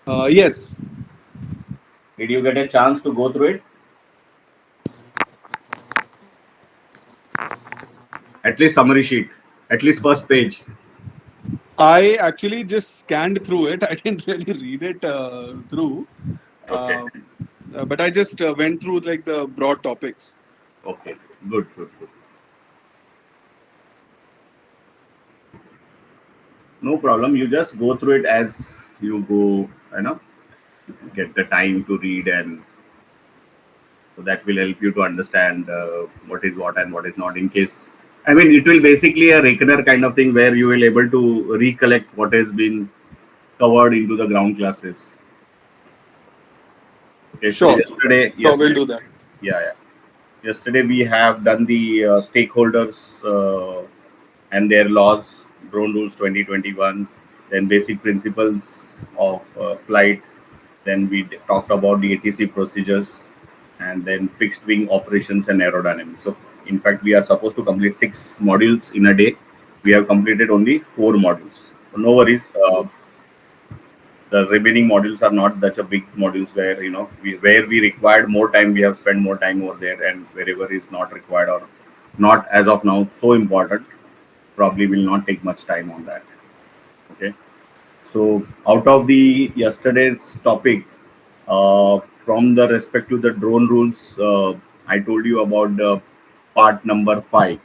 Yes. Did you get a chance to go through it? At least summary sheet, at least first page. I actually just scanned through it. I didn't really read it through, Okay. uh, but I just went through like the broad topics. Okay. Good. Good. Good. No problem. You just go through it as you go. You know, if you get the time to read, and so that will help you to understand what is what and what is not. In case, I mean, it will basically a reckoner kind of thing where you will able to recollect what has been covered into the ground classes. Okay. So Sure. Sure, we'll yesterday, do that. yeah, yeah. Yesterday we have done the stakeholders and their laws, drone rules 2021, then basic principles of flight. Then we talked about the ATC procedures, and then fixed wing operations and aerodynamics. So, in fact, we are supposed to complete 6 modules in a day. We have completed only 4 modules. So no worries. The remaining modules are not such a big modules where where we required more time, we have spent more time over there, and wherever is not required or not as of now so important, probably will not take much time on that. Okay. So out of the yesterday's topic, from the respect to the drone rules, I told you about the part number 5,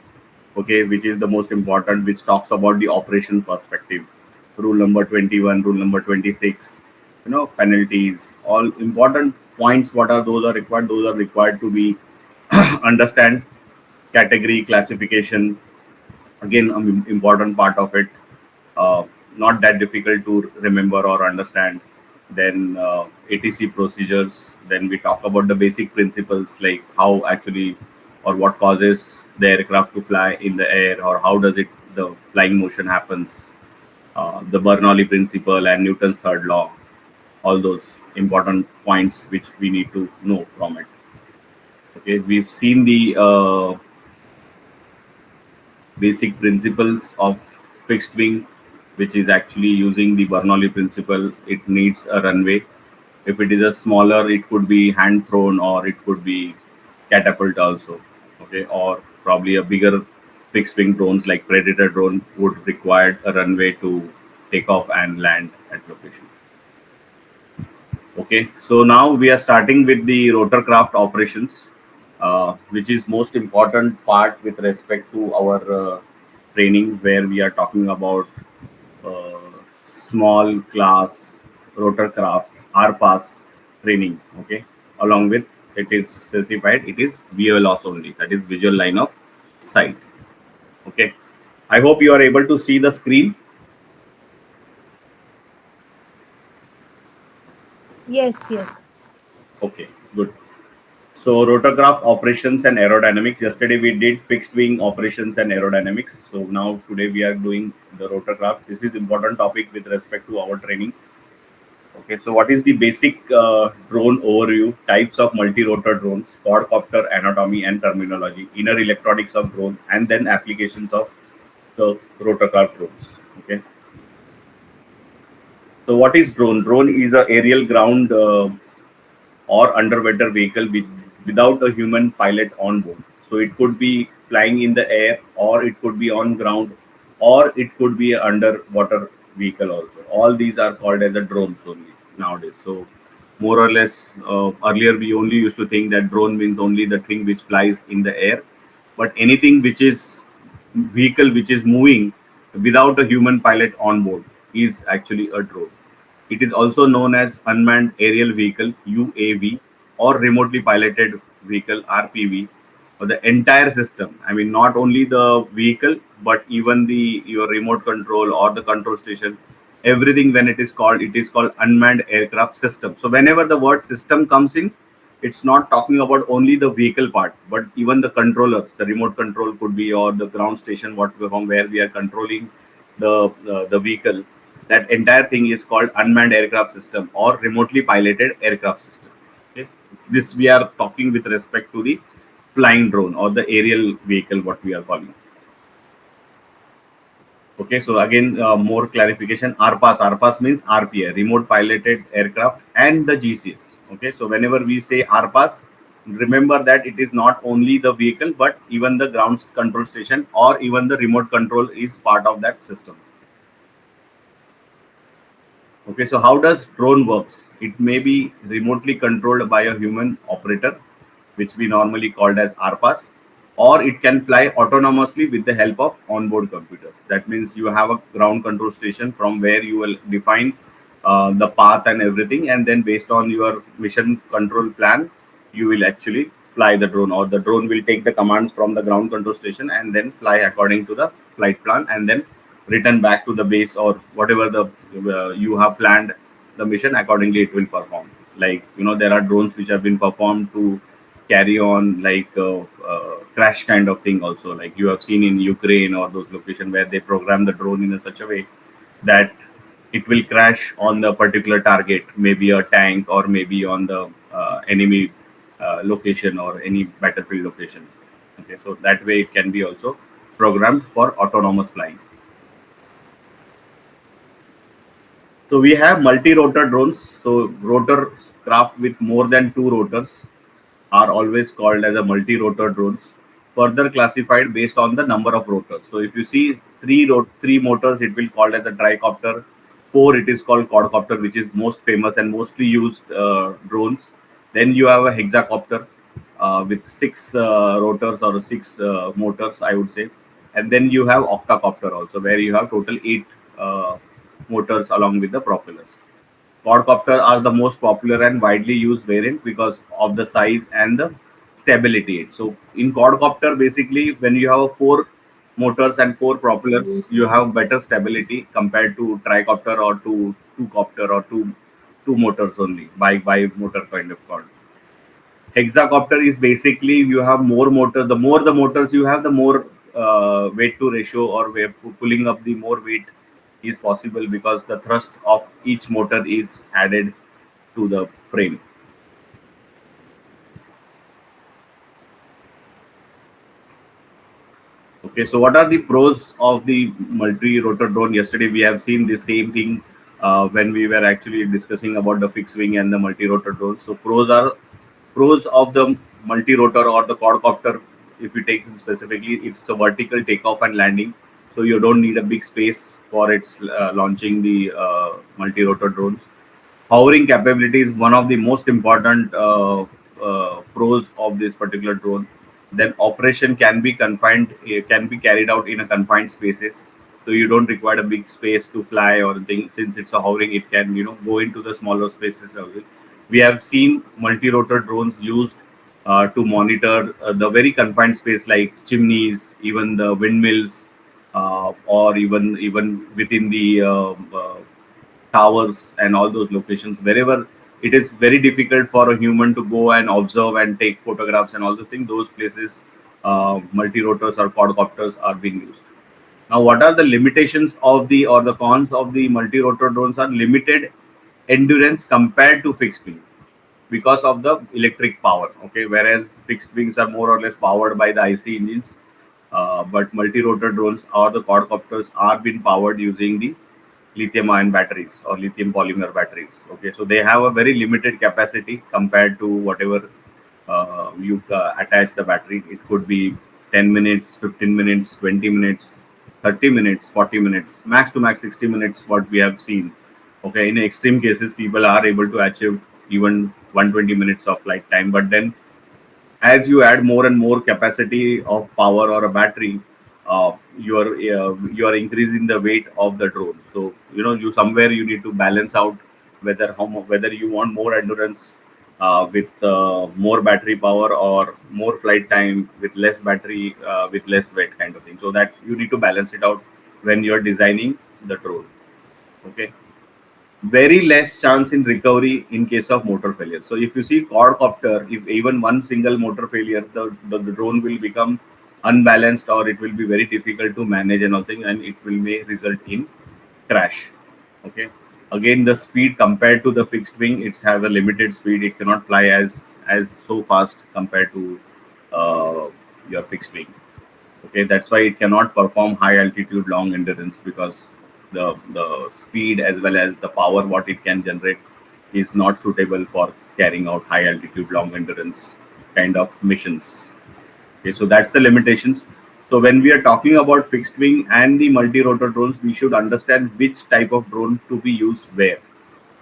okay, which is the most important, which talks about the operation perspective. Rule number 21, rule number 26, penalties, all important points. What are those are required? Those are required to be understand category classification. Again, an important part of it, uh, not that difficult to remember or understand. Then ATC procedures. Then we talk about the basic principles, like how actually or what causes the aircraft to fly in the air, or how does it the flying motion happens. The Bernoulli principle and Newton's third law. All those important points which we need to know from it. Okay, we've seen the basic principles of fixed wing, which is actually using the Bernoulli principle. It needs a runway. If it is a smaller, it could be hand thrown or it could be catapult also. Okay, or probably a bigger fixed wing drones like Predator drone would require a runway to take off and land at location. Okay, so now we are starting with the rotorcraft operations, which is most important part with respect to our training, where we are talking about uh, small class rotorcraft RPAS training. Okay, along with it is specified, it is VLOS only, that is visual line of sight. Okay, I hope you are able to see the screen. Yes, yes. Okay, good. So rotorcraft operations and aerodynamics. Yesterday we did fixed wing operations and aerodynamics. So now today we are doing the rotorcraft. This is important topic with respect to our training. Okay, so what is the basic drone overview? Types of multi-rotor drones, quadcopter anatomy and terminology, inner electronics of drone, and then applications of the rotorcraft drones. Okay, so what is drone? Drone is a aerial ground or underwater vehicle without a human pilot on board. So it could be flying in the air, or it could be on ground, or it could be an underwater vehicle also. All these are called as a drones only nowadays. So more or less, earlier we only used to think that drone means only the thing which flies in the air, but anything which is vehicle which is moving without a human pilot on board is actually a drone. It is also known as unmanned aerial vehicle UAV or remotely piloted vehicle RPV, or the entire system. I mean, not only the vehicle but even the your remote control or the control station. Everything, when it is called unmanned aircraft system. So whenever the word system comes in, it's not talking about only the vehicle part, but even the controllers. The remote control could be, or the ground station, what from where we are controlling the vehicle. That entire thing is called unmanned aircraft system or remotely piloted aircraft system. Okay? This we are talking with respect to the flying drone or the aerial vehicle, what we are calling. Okay, so again, more clarification. RPAS. RPAS means RPA, Remote Piloted Aircraft, and the GCS. Okay, so whenever we say RPAS, remember that it is not only the vehicle, but even the ground control station or even the remote control is part of that system. Okay, so how does drone works? It may be remotely controlled by a human operator, which we normally called as RPAS, or it can fly autonomously with the help of onboard computers. That means you have a ground control station from where you will define the path and everything, and then based on your mission control plan, you will actually fly the drone, or the drone will take the commands from the ground control station and then fly according to the flight plan, and then return back to the base or whatever the you have planned the mission. Accordingly it will perform. Like, there are drones which have been performed to carry on like crash kind of thing also, like you have seen in Ukraine or those locations where they program the drone in a such a way that it will crash on the particular target, maybe a tank or maybe on the enemy location or any battlefield location. Okay, so that way it can be also programmed for autonomous flying. So we have multi-rotor drones. So rotor craft with more than two rotors are always called as a multi-rotor drones, further classified based on the number of rotors. So if you see three motors, it will called as a tricopter. Four, it is called quadcopter, which is most famous and mostly used drones. Then you have a hexacopter with six rotors or six motors, I would say. And then you have octacopter also, where you have total eight motors along with the propellers. Quadcopter are the most popular and widely used variant because of the size and the stability. So in quadcopter, basically, when you have four motors and four propellers, you have better stability compared to tricopter or to two copter or two motors only, by motor kind of called. Hexacopter is basically you have more motor. The more the motors you have, the more weight to ratio or pulling up the more weight is possible because the thrust of each motor is added to the frame. Okay, so what are the pros of the multi-rotor drone? Yesterday we have seen the same thing when we were actually discussing about the fixed wing and the multi-rotor drones. So pros of the multi-rotor or the quadcopter. If you take specifically, it's a vertical takeoff and landing, so you don't need a big space for its launching the multi-rotor drones. Hovering capability is one of the most important pros of this particular drone. Then operation can be confined, can be carried out in a confined spaces, so you don't require a big space to fly or thing. Since it's a hovering, it can go into the smaller spaces also. We have seen multi-rotor drones used to monitor the very confined space like chimneys, even the windmills, or even within the towers and all those locations wherever it is very difficult for a human to go and observe and take photographs and all the things. Those places, multi-rotors or quadcopters are being used. Now, what are the limitations of the or the cons of the multi-rotor drones? Are limited endurance compared to fixed wing because of the electric power. Okay, whereas fixed wings are more or less powered by the IC engines, but multi-rotor drones or the quadcopters are being powered using the lithium ion batteries or lithium polymer batteries. Okay, so they have a very limited capacity compared to whatever you attach the battery. It could be 10 minutes, 15 minutes, 20 minutes, 30 minutes, 40 minutes, max to max 60 minutes, what we have seen. Okay, in extreme cases, people are able to achieve even 120 minutes of flight time. But then as you add more and more capacity of power or a battery, you are increasing the weight of the drone. So you somewhere you need to balance out whether you want more endurance with more battery power or more flight time with less battery with less weight kind of thing. So that you need to balance it out when you are designing the drone. Okay, very less chance in recovery in case of motor failure. So if you see quadcopter, if even one single motor failure, the drone will become unbalanced or it will be very difficult to manage and all thing, and it will may result in crash. Okay. Again, the speed compared to the fixed wing, it's have a limited speed. It cannot fly as so fast compared to your fixed wing. Okay, that's why it cannot perform high altitude long endurance, because the speed as well as the power what it can generate is not suitable for carrying out high altitude long endurance kind of missions. Okay, so that's the limitations. So when we are talking about fixed wing and the multi-rotor drones, we should understand which type of drone to be used where.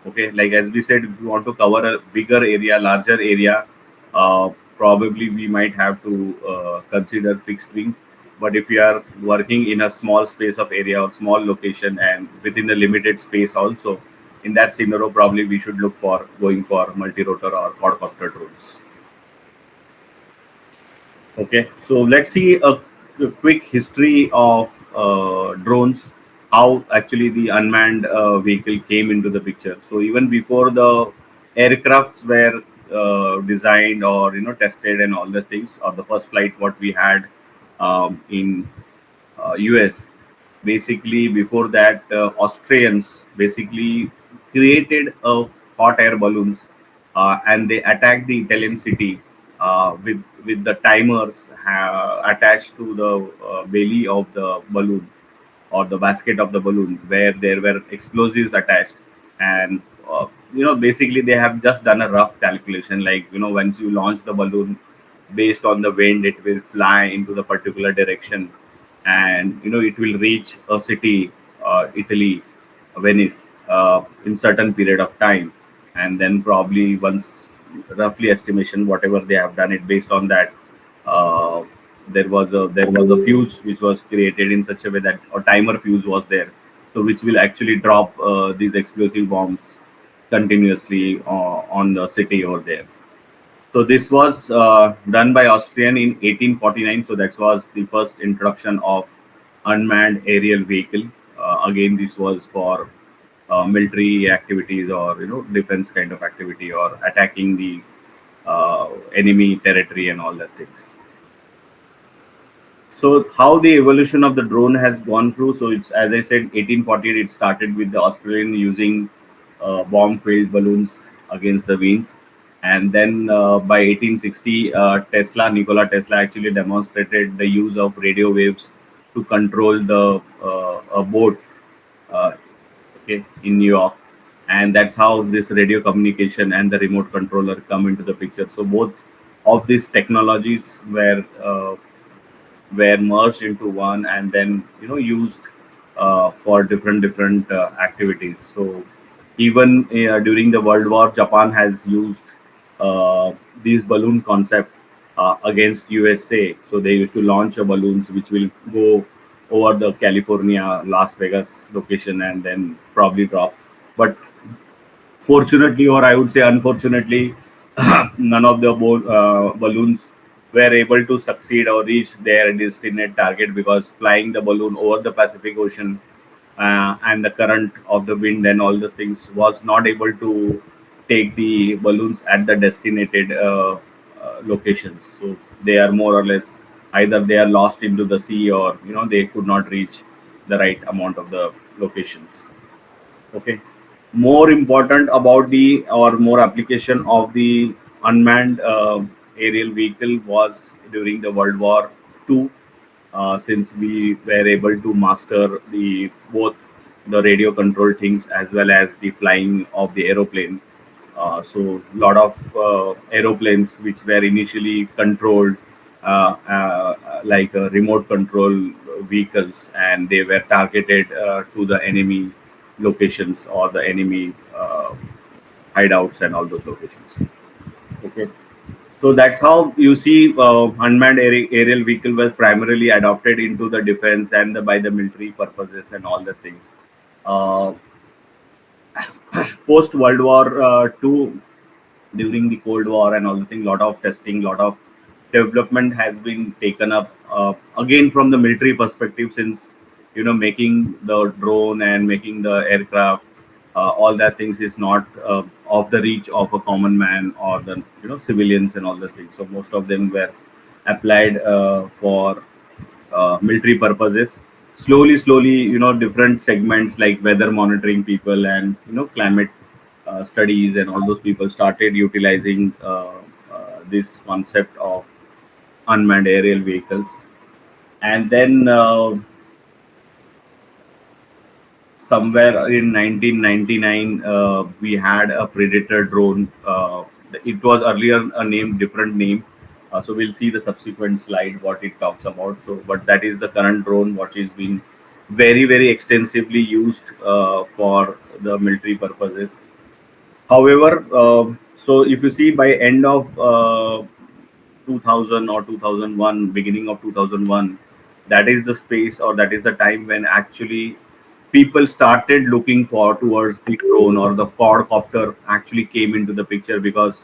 Okay, like as we said, if you want to cover a bigger area, larger area, uh, probably we might have to consider fixed wing. But if we are working in a small space of area or small location and within a limited space also, in that scenario, probably we should look for going for multi-rotor or quadcopter drones. Okay, so let's see a quick history of drones, how actually the unmanned vehicle came into the picture. So even before the aircrafts were designed or tested and all the things, or the first flight what we had in US. Basically, before that, Austrians basically created a hot air balloons, and they attacked the Italian city with the timers attached to the belly of the balloon or the basket of the balloon, where there were explosives attached. And basically they have just done a rough calculation, like once you launch the balloon, based on the wind it will fly into the particular direction, and it will reach a city, Italy, Venice, in certain period of time. And then probably once, roughly estimation whatever they have done it based on that, uh, there was a fuse which was created in such a way that a timer fuse was there, so which will actually drop these explosive bombs continuously on the city over there. So this was done by Austrian in 1849. So that was the first introduction of unmanned aerial vehicle. Again, this was for military activities, or defense kind of activity, or attacking the enemy territory and all that things. So how the evolution of the drone has gone through. So it's, as I said, 1848 it started with the Australian using bomb-filled balloons against the winds, and then by 1860, Nikola Tesla actually demonstrated the use of radio waves to control the a boat, uh, okay, in New York, and that's how this radio communication and the remote controller come into the picture. So both of these technologies were merged into one, and then used for different activities. So even during the World War, Japan has used these balloon concept against USA. So they used to launch a balloons which will go over the California, Las Vegas location, and then probably drop. But fortunately, or I would say unfortunately, none of the balloons were able to succeed or reach their destined target, because flying the balloon over the Pacific Ocean, and the current of the wind and all the things was not able to take the balloons at the destinated locations. So they are more or less, either they are lost into the sea, or they could not reach the right amount of the locations. Okay, more important about the, or more application of the unmanned aerial vehicle was during the World War II, since we were able to master the both the radio control things as well as the flying of the aeroplane. So lot of aeroplanes which were initially controlled, like remote control vehicles, and they were targeted to the enemy locations or the enemy hideouts and all those locations. Okay, so that's how you see unmanned aerial vehicle was primarily adopted into the defense and by the military purposes and all the things. Uh, Post World War II, during the Cold War and all the thing, lot of testing, lot of development has been taken up, again from the military perspective, since making the drone and making the aircraft, all that things is not of the reach of a common man or the civilians and all the things. So most of them were applied for military purposes. Slowly, different segments like weather monitoring people and climate studies and all those people started utilizing this concept of unmanned aerial vehicles. And then somewhere in 1999, we had a Predator drone. It was earlier a name, different name. So we'll see the subsequent slide what it talks about. So, but that is the current drone, what is being very, very extensively used for the military purposes. However, so if you see by end of 2000 or 2001, beginning of 2001, that is the space or that is the time when actually people started looking for towards the drone or the quadcopter actually came into the picture because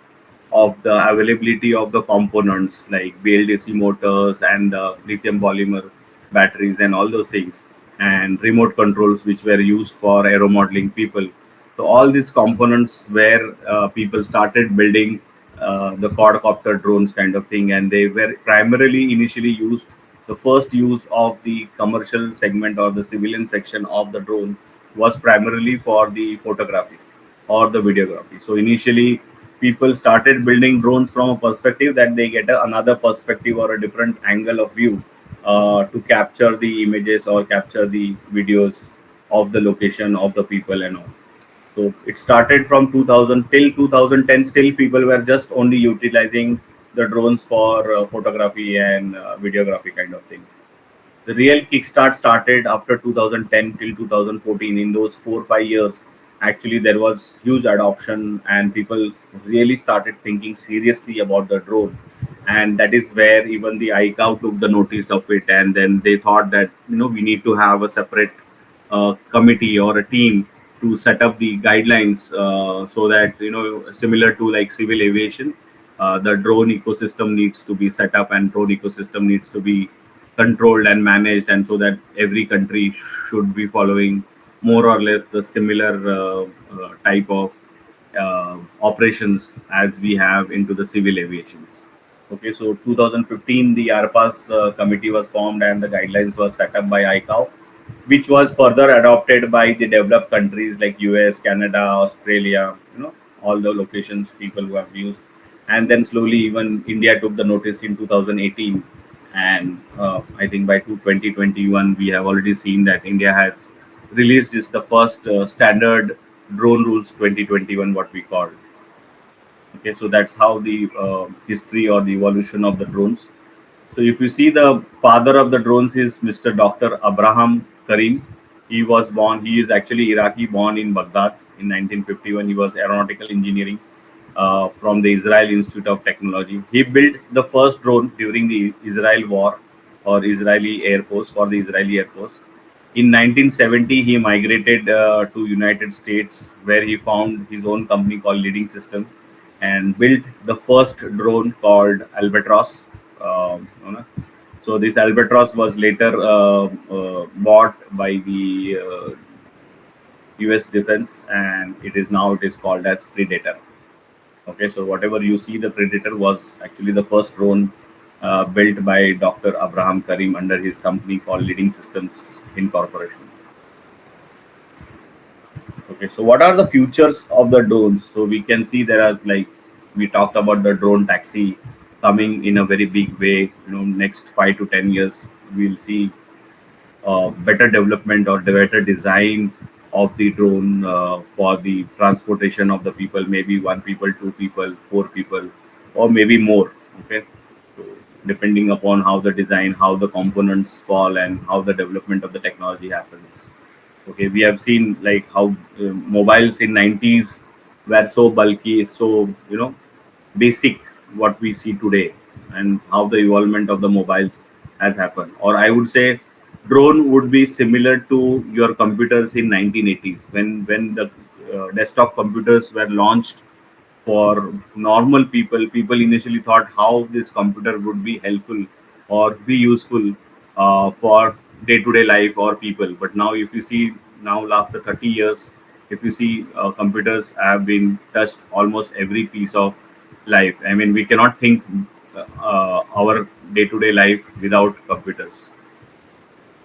of the availability of the components like BLDC motors and lithium polymer batteries and all those things, and remote controls which were used for aero modeling people. So all these components where people started building the quadcopter drones kind of thing, and they were primarily initially used. The first use of the commercial segment or the civilian section of the drone was primarily for the photography or the videography. So initially, people started building drones from a perspective that they get another perspective or a different angle of view to capture the images or capture the videos of the location of the people and all. So it started from 2000 till 2010. Still, people were just only utilizing the drones for photography and videography kind of thing. The real kickstart started after 2010 till 2014. In those 4 5 years, actually there was huge adoption and people really started thinking seriously about the drone. And that is where even the ICAO took the notice of it, and then they thought that we need to have a separate committee or a team to set up the guidelines so that similar to like civil aviation, the drone ecosystem needs to be set up and drone ecosystem needs to be controlled and managed, and so that every country should be following more or less the similar type of operations as we have into the civil aviations. Okay, so 2015 the ARPA's committee was formed and the guidelines was set up by ICAO, which was further adopted by the developed countries like US, Canada, Australia, all the locations people who have used. And then slowly even India took the notice in 2018. And I think by 2021, we have already seen that India has released is the first standard drone rules 2021, what we call. Okay, so that's how the history or the evolution of the drones. So if you see, the father of the drones is Mr. Dr. Abraham Karim. He was born. He is actually Iraqi, born in Baghdad in 1951. He was aeronautical engineering from the Israel Institute of Technology. He built the first drone during the Israel War or Israeli Air Force for the Israeli Air Force. In 1970, he migrated to United States, where he found his own company called Leading System, and built the first drone called Albatross. You know. So this Albatross was later bought by the U.S. Defense, and it is called as Predator. Okay, so whatever you see, the Predator was actually the first drone built by Dr. Abraham Karim under his company called Leading Systems Incorporation. Okay, so what are the futures of the drones? So we can see there are, like we talked about, the drone taxi coming in a very big way. Next 5 to 10 years, we'll see better development or better design of the drone for the transportation of the people, maybe one people, two people, four people, or maybe more. Okay, so depending upon how the design, how the components fall, and how the development of the technology happens. Okay, we have seen like how mobiles in 90s were so bulky, so basic, what we see today, and how the evolvement of the mobiles has happened. Or I would say drone would be similar to your computers in 1980s, when the desktop computers were launched for normal people. People initially thought how this computer would be helpful or be useful for day-to-day life or people. But now, if you see, now after 30 years, if you see, computers have been touched almost every piece of life. I mean, we cannot think our day-to-day life without computers.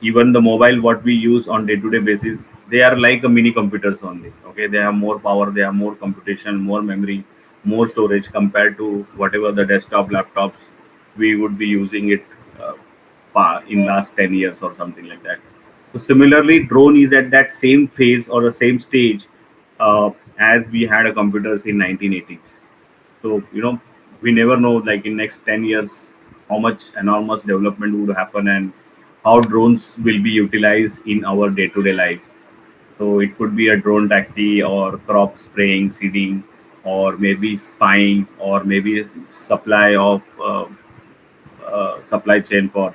Even the mobile what we use on day-to-day basis, they are like a mini computers only. Okay, they have more power, they have more computation, more memory, more storage compared to whatever the desktop laptops we would be using it. in last 10 years or something like that. So similarly, drone is at that same phase or the same stage as we had a computers in 1980s. So we never know, like in next 10 years, how much enormous development would happen and how drones will be utilized in our day-to-day life. So it could be a drone taxi or crop spraying, seeding, or maybe spying, or maybe supply chain for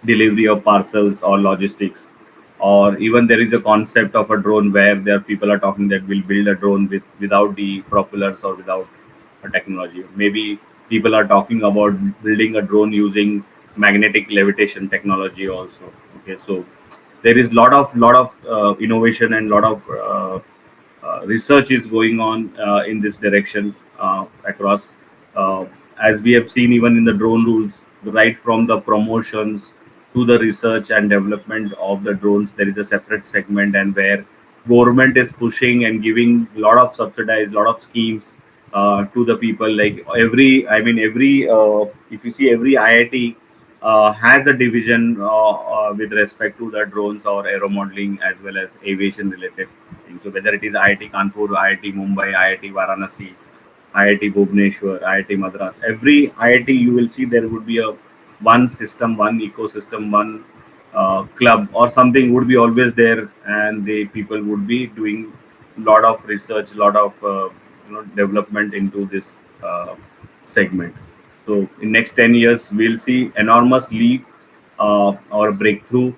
delivery of parcels or logistics. Or even there is a concept of a drone where there people are talking that will build a drone without the propellers or without a technology. Maybe people are talking about building a drone using magnetic levitation technology also. Okay, so there is lot of innovation and lot of research is going on in this direction across. Uh, as we have seen, even in the drone rules, right from the promotions to the research and development of the drones, there is a separate segment, and where government is pushing and giving a lot of subsidized, lot of schemes to the people. Like every if you see every IIT has a division with respect to the drones or aero modeling as well as aviation related things. So whether it is IIT Kanpur, IIT Mumbai, IIT Varanasi, IIT Bhubaneswar, IIT Madras, every IIT you will see there would be a one system, one ecosystem, one club or something would be always there, and the people would be doing lot of research, lot of development into this segment. So in next 10 years, we'll see enormous leap or breakthrough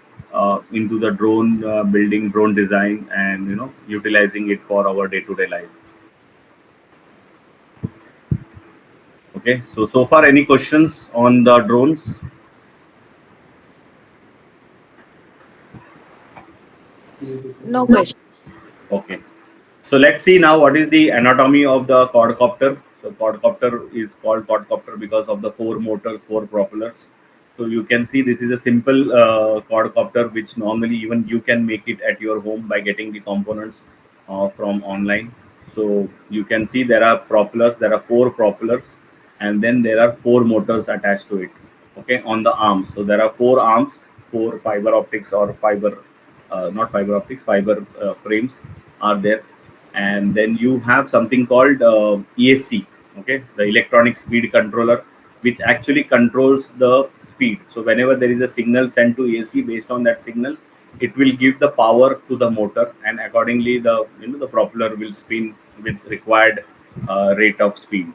into the drone building, drone design, and utilizing it for our day-to-day life. Okay, so far any questions on the drones? No question. Okay. So let's see now what is the anatomy of the quadcopter. So quadcopter is called quadcopter because of the four motors, four propellers. So you can see this is a simple quadcopter which normally even you can make it at your home by getting the components from online. So you can see there are propellers, there are four propellers, and then there are four motors attached to it. Okay, on the arms. So there are four arms, four fiber optics or fiber, not fiber optics, fiber frames are there, and then you have something called ESC, okay, the electronic speed controller, which actually controls the speed. So whenever there is a signal sent to ESC, based on that signal, it will give the power to the motor, and accordingly the the propeller will spin with required rate of speed.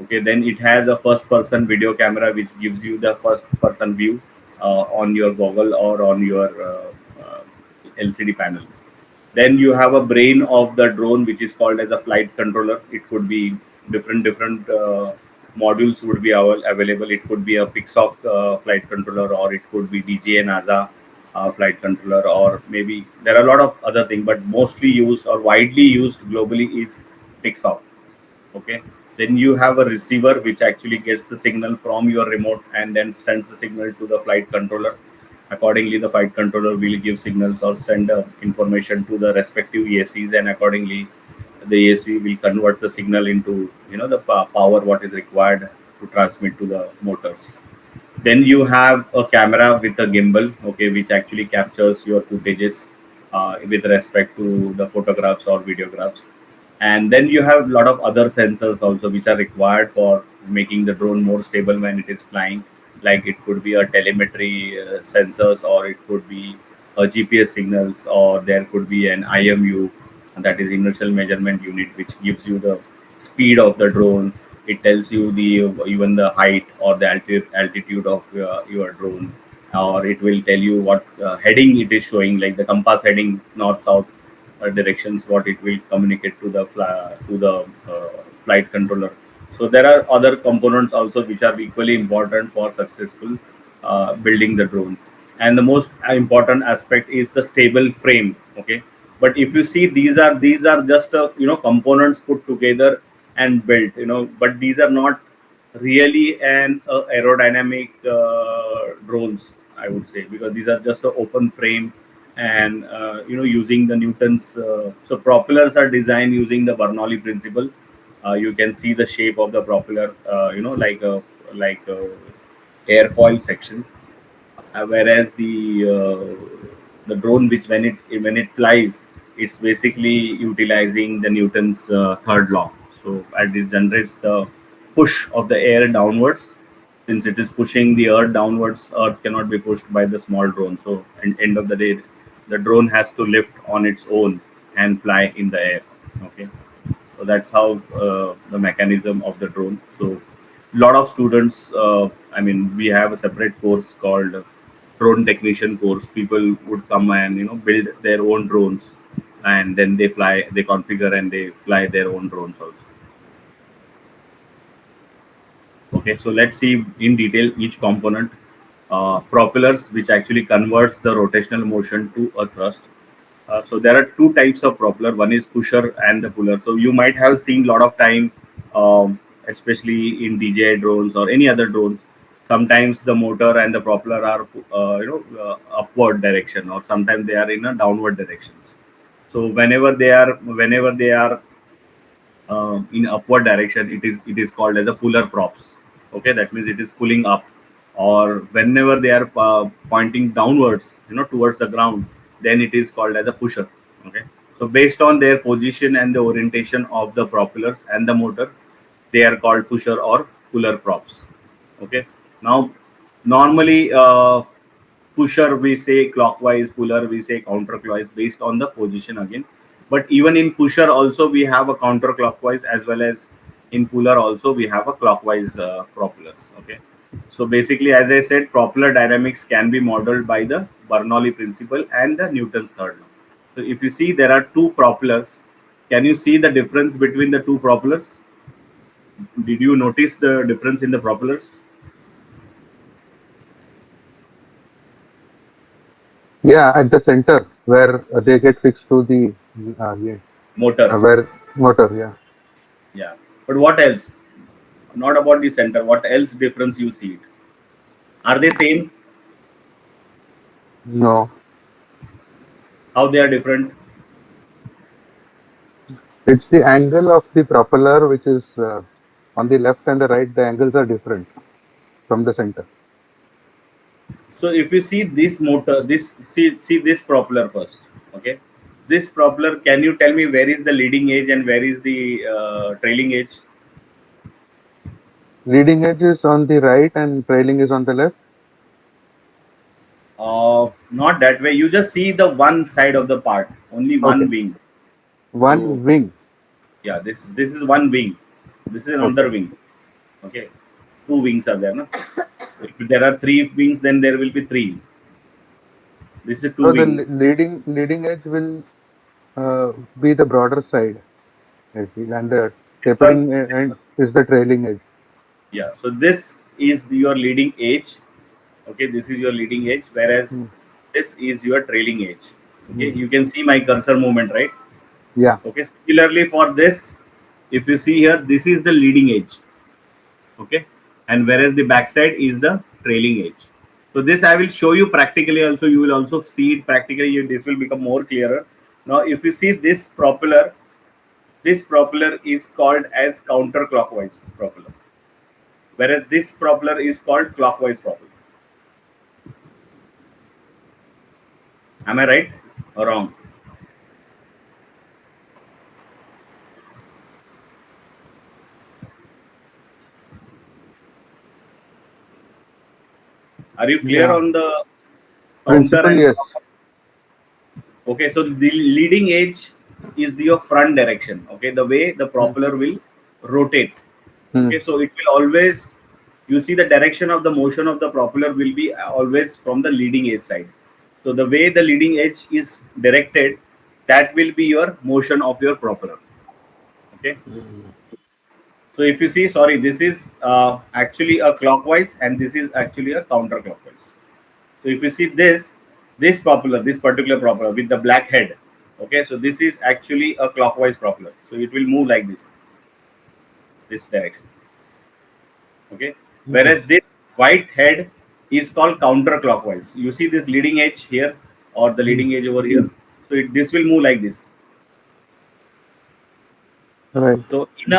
Okay, then it has a first person video camera which gives you the first person view on your goggle or on your LCD panel. Then you have a brain of the drone which is called as a flight controller. It could be different modules would be available. It could be a Pixoc flight controller, or it could be DJI NASA flight controller, or maybe there are a lot of other things, but mostly used or widely used globally is Pixoc. Okay, then you have a receiver which actually gets the signal from your remote and then sends the signal to the flight controller. Accordingly, the flight controller will give signals or send information to the respective ESCs, and accordingly the ESC will convert the signal into the power what is required to transmit to the motors. Then you have a camera with a gimbal, okay, which actually captures your footages with respect to the photographs or videographs. And then you have a lot of other sensors also which are required for making the drone more stable when it is flying. Like it could be a telemetry sensors, or it could be a GPS signals, or there could be an IMU, and that is inertial measurement unit, which gives you the speed of the drone. It tells you the even the height or the altitude of your drone, or it will tell you what heading it is showing, like the compass heading north south directions, what it will communicate to the flight controller. So there are other components also which are equally important for successful building the drone. And the most important aspect is the stable frame. Okay, but if you see, these are just components put together and built. But these are not really an aerodynamic drones, I would say, because these are just an open frame, and using the Newton's. So propellers are designed using the Bernoulli principle. You can see the shape of the propeller, like a airfoil section. whereas the drone, which when it flies, it's basically utilizing the Newton's third law. So and it generates the push of the air downwards. Since it is pushing the earth downwards, earth cannot be pushed by the small drone. So at end of the day, the drone has to lift on its own and fly in the air. Okay, so that's how the mechanism of the drone. So lot of students, I mean, we have a separate course called drone technician course. People would come and build their own drones, and then they fly, they configure and they fly their own drones also. Okay, so let's see in detail each component. Propellers, which actually converts the rotational motion to a thrust. So there are two types of propeller. One is pusher and the puller. So you might have seen a lot of time, especially in DJI drones or any other drones. Sometimes the motor and the propeller are, upward direction, or sometimes they are in a downward directions. So whenever they are in upward direction, it is called as a puller props. Okay, that means it is pulling up. Or whenever they are pointing downwards, towards the ground, then it is called as a pusher. Okay, so based on their position and the orientation of the propellers and the motor, they are called pusher or puller props. Okay, now normally pusher we say clockwise, puller we say counterclockwise, based on the position again. But even in pusher also we have a counterclockwise, as well as in puller also we have a clockwise propellers. Okay, so basically, as I said, propeller dynamics can be modeled by the Bernoulli principle and the Newton's third law. So if you see, there are two propellers. Can you see the difference between the two propellers? Did you notice the difference in the propellers? Yeah, at the center where they get fixed to the yeah, Motor. where motor. Yeah. Yeah. But what else? Not about the center. What else difference you see it? Are they same? No, How they are different? it's the angle of the propeller which is on the left and the right. The angles are different from the center. So if you see this motor, see this propeller first. Okay. This propeller, can you tell me where is the leading edge and where is the trailing edge? Leading edge is on the right and trailing is on the left. Not that way. You just see the one side of the part, only Okay, one wing. So one wing. yeah, this is one wing. This is another Okay, wing. Okay, two wings are there, no? If there are three wings, then there will be three. This is two so the wing. leading edge will be the broader side, I feel, and the This one, tapering end is the trailing edge. yeah. So this is your leading edge. Okay, this is your leading edge, whereas Hmm. this is your trailing edge. Okay, Hmm. you can see my cursor movement, right? Yeah. Okay, similarly for this, if you see here, this is the leading edge. Okay, and whereas the backside is the trailing edge. So this I will show you practically also. You will also see it practically. This will become more clearer. Now if you see this propeller is called as counterclockwise propeller, whereas this propeller is called clockwise propeller. Am I right or wrong? Are you clear Yeah. on the counter Principle, and yes. okay? So the leading edge is your front direction. Okay, the way the Hmm. propeller will rotate. Hmm. Okay, so it will always, you see the direction of the motion of the propeller will be always from the leading edge side. So the way the leading edge is directed, that will be your motion of your propeller. Okay, so if you see, sorry, this is actually a clockwise and this is actually a counterclockwise. So if you see this propeller, this particular propeller with the black head, okay, so this is actually a clockwise propeller. So it will move like this direction. Okay, Hmm. whereas this white head is called counterclockwise. You see this leading edge here or the Hmm. leading edge over here. So this will move like this. Right. So in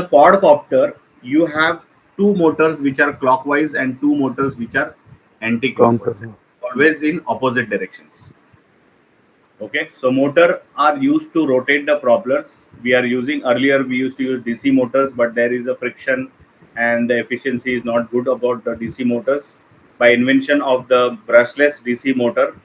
a quadcopter, you have two motors which are clockwise and two motors which are anti-clockwise, always in opposite directions. Okay, so motor are used to rotate the propellers. We are using, earlier we used to use DC motors, but there is a friction and the efficiency is not good about the DC motors. By invention of the brushless DC motor,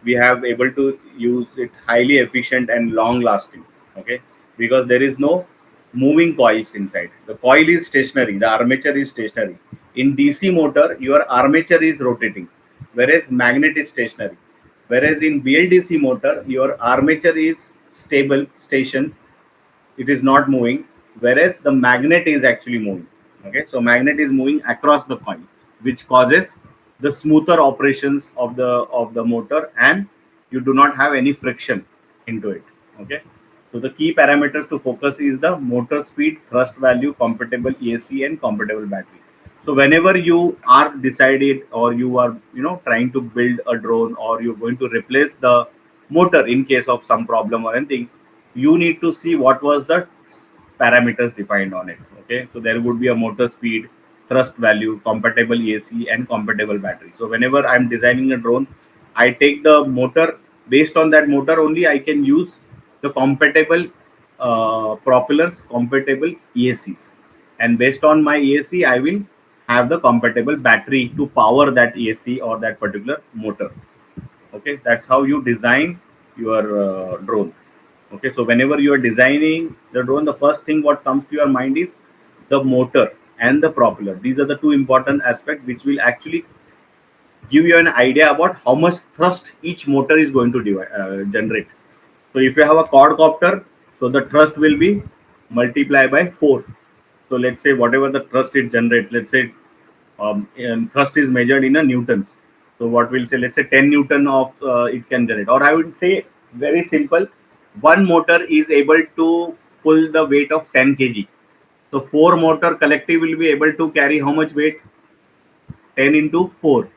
we have able to use it highly efficient and long lasting. Okay, because there is no moving coils inside. The coil is stationary, the armature is stationary. In DC motor, your armature is rotating, whereas magnet is stationary. Whereas in BLDC motor, your armature is stable, station, it is not moving, whereas the magnet is actually moving. Okay, so magnet is moving across the coil, which causes the smoother operations of the motor, and you do not have any friction into it. Okay, so the key parameters to focus is the motor speed, thrust value, compatible ESC, and compatible battery. So whenever you are decided, or you are trying to build a drone, or you're going to replace the motor in case of some problem or anything, you need to see what was the parameters defined on it. Okay, so there would be a motor speed, thrust value, compatible ESC, and compatible battery. So whenever I'm designing a drone, I take the motor. Based on that motor only, I can use the compatible propellers, compatible ESCs, and based on my ESC, I will have the compatible battery to power that ESC or that particular motor. Okay, that's how you design your drone. Okay, so whenever you are designing the drone, the first thing what comes to your mind is the motor and the propeller. These are the two important aspects which will actually give you an idea about how much thrust each motor is going to generate. So if you have a quadcopter, so the thrust will be multiplied by 4. So let's say whatever the thrust it generates, let's say and thrust is measured in a newtons. So what we'll say, let's say 10 Newton of it can generate. Or I would say very simple, one motor is able to pull the weight of 10 kg. So 4 motor collective will be able to carry how much weight? 10 into 4.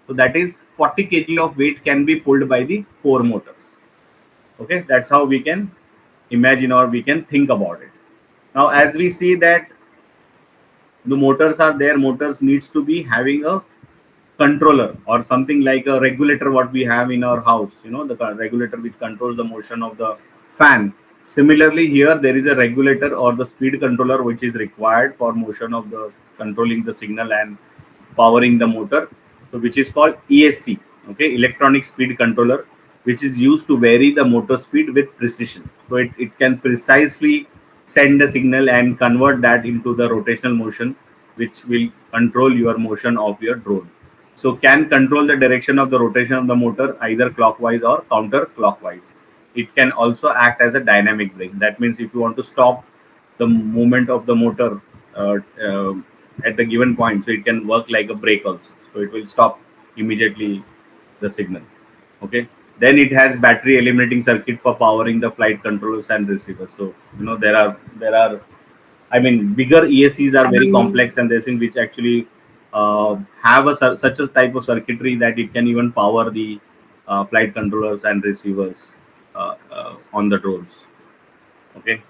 So that is 40 kg of weight can be pulled by the 4 motors. Okay, that's how we can imagine, or we can think about it. Now as we see that the motors are there, motors needs to be having a controller or something like a regulator, what we have in our house, the regulator which controls the motion of the fan. Similarly here there is a regulator or the speed controller which is required for motion of the controlling the signal and powering the motor, so which is called ESC. Okay, electronic speed controller, which is used to vary the motor speed with precision. So it can precisely send a signal and convert that into the rotational motion, which will control your motion of your drone. So can control the direction of the rotation of the motor either clockwise or counterclockwise. It can also act as a dynamic brake. That means if you want to stop the movement of the motor at the given point, so it can work like a brake also. So it will stop immediately the signal. Okay. Then it has battery eliminating circuit for powering the flight controllers and receivers. So there are I mean, bigger ESCs are very complex, and there's in which actually have such a type of circuitry that it can even power the flight controllers and receivers on the drones. Okay,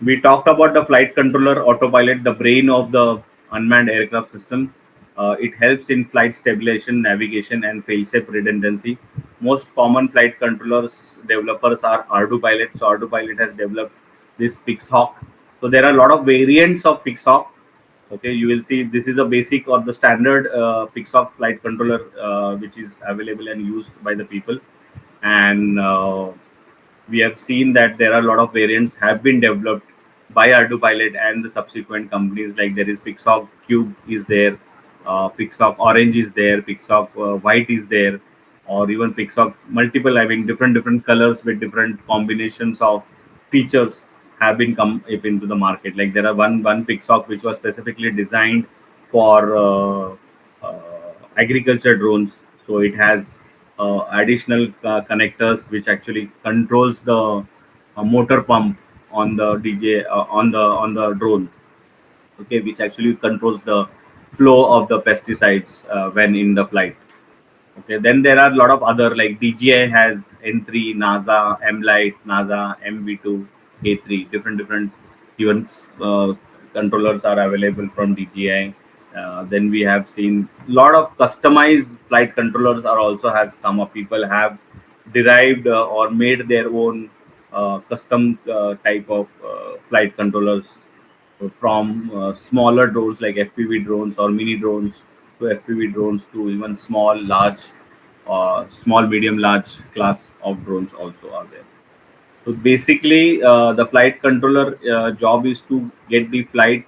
we talked about the flight controller autopilot, the brain of the unmanned aircraft system. It helps in flight stabilization, navigation, and fail-safe redundancy. Most common flight controllers developers are AERODYNAMICS. So AERODYNAMICS has developed this Pixhawk. So there are a lot of variants of Pixhawk. Okay, you will see this is a basic or the standard Pixhawk flight controller which is available and used by the people. And we have seen that there are a lot of variants have been developed by AERODYNAMICS and the subsequent companies. Like there is Pixhawk Cube is there, Pixhawk Orange is there, Pixhawk White is there, or even Pixhawk multiple, I mean different colors with different combinations of features have been come up into the market. Like there are one Pixhawk which was specifically designed for agriculture drones. So it has additional connectors which actually controls the motor pump on the DJ on the drone. Okay, which actually controls the flow of the pesticides when in the flight. Okay, then there are a lot of other, like DJI has N3, NASA, M-Lite, NASA, MV2, K3, different even controllers are available from DJI. Then we have seen a lot of customized flight controllers are also has come up. People have derived or made their own custom type of flight controllers from smaller drones like FPV drones or mini drones to FPV drones to even small, large, small, medium, large class of drones also are there. So basically, the flight controller job is to get the flight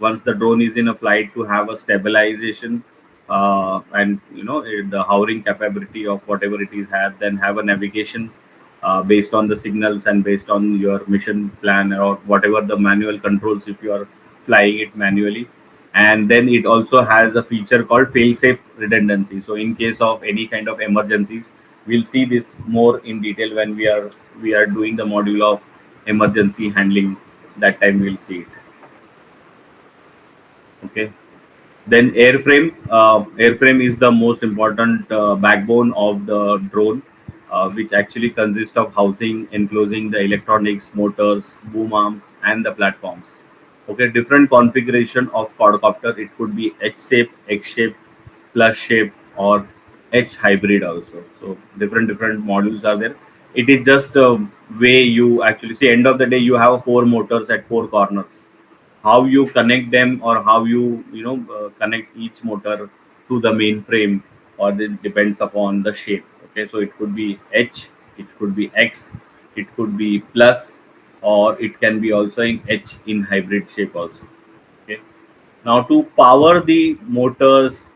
once the drone is in a flight to have a stabilization and the hovering capability of whatever it is have, then have a navigation based on the signals and based on your mission plan or whatever the manual controls if you are flying it manually. And then it also has a feature called fail-safe redundancy. So in case of any kind of emergencies, we'll see this more in detail when we are doing the module of emergency handling. That time we'll see it. Okay. Then airframe. Airframe is the most important backbone of the drone, which actually consists of housing, enclosing the electronics, motors, boom arms, and the platforms. Okay, different configuration of quadcopter. It could be H shape, X shape, plus shape, or H hybrid also. So different modules are there. It is just a way you actually see. End of the day, you have four motors at four corners. How you connect them or how you connect each motor to the mainframe, or it depends upon the shape. Okay, so it could be H, it could be X, it could be plus, or it can be also in H in hybrid shape also. Okay, now, to power the motors,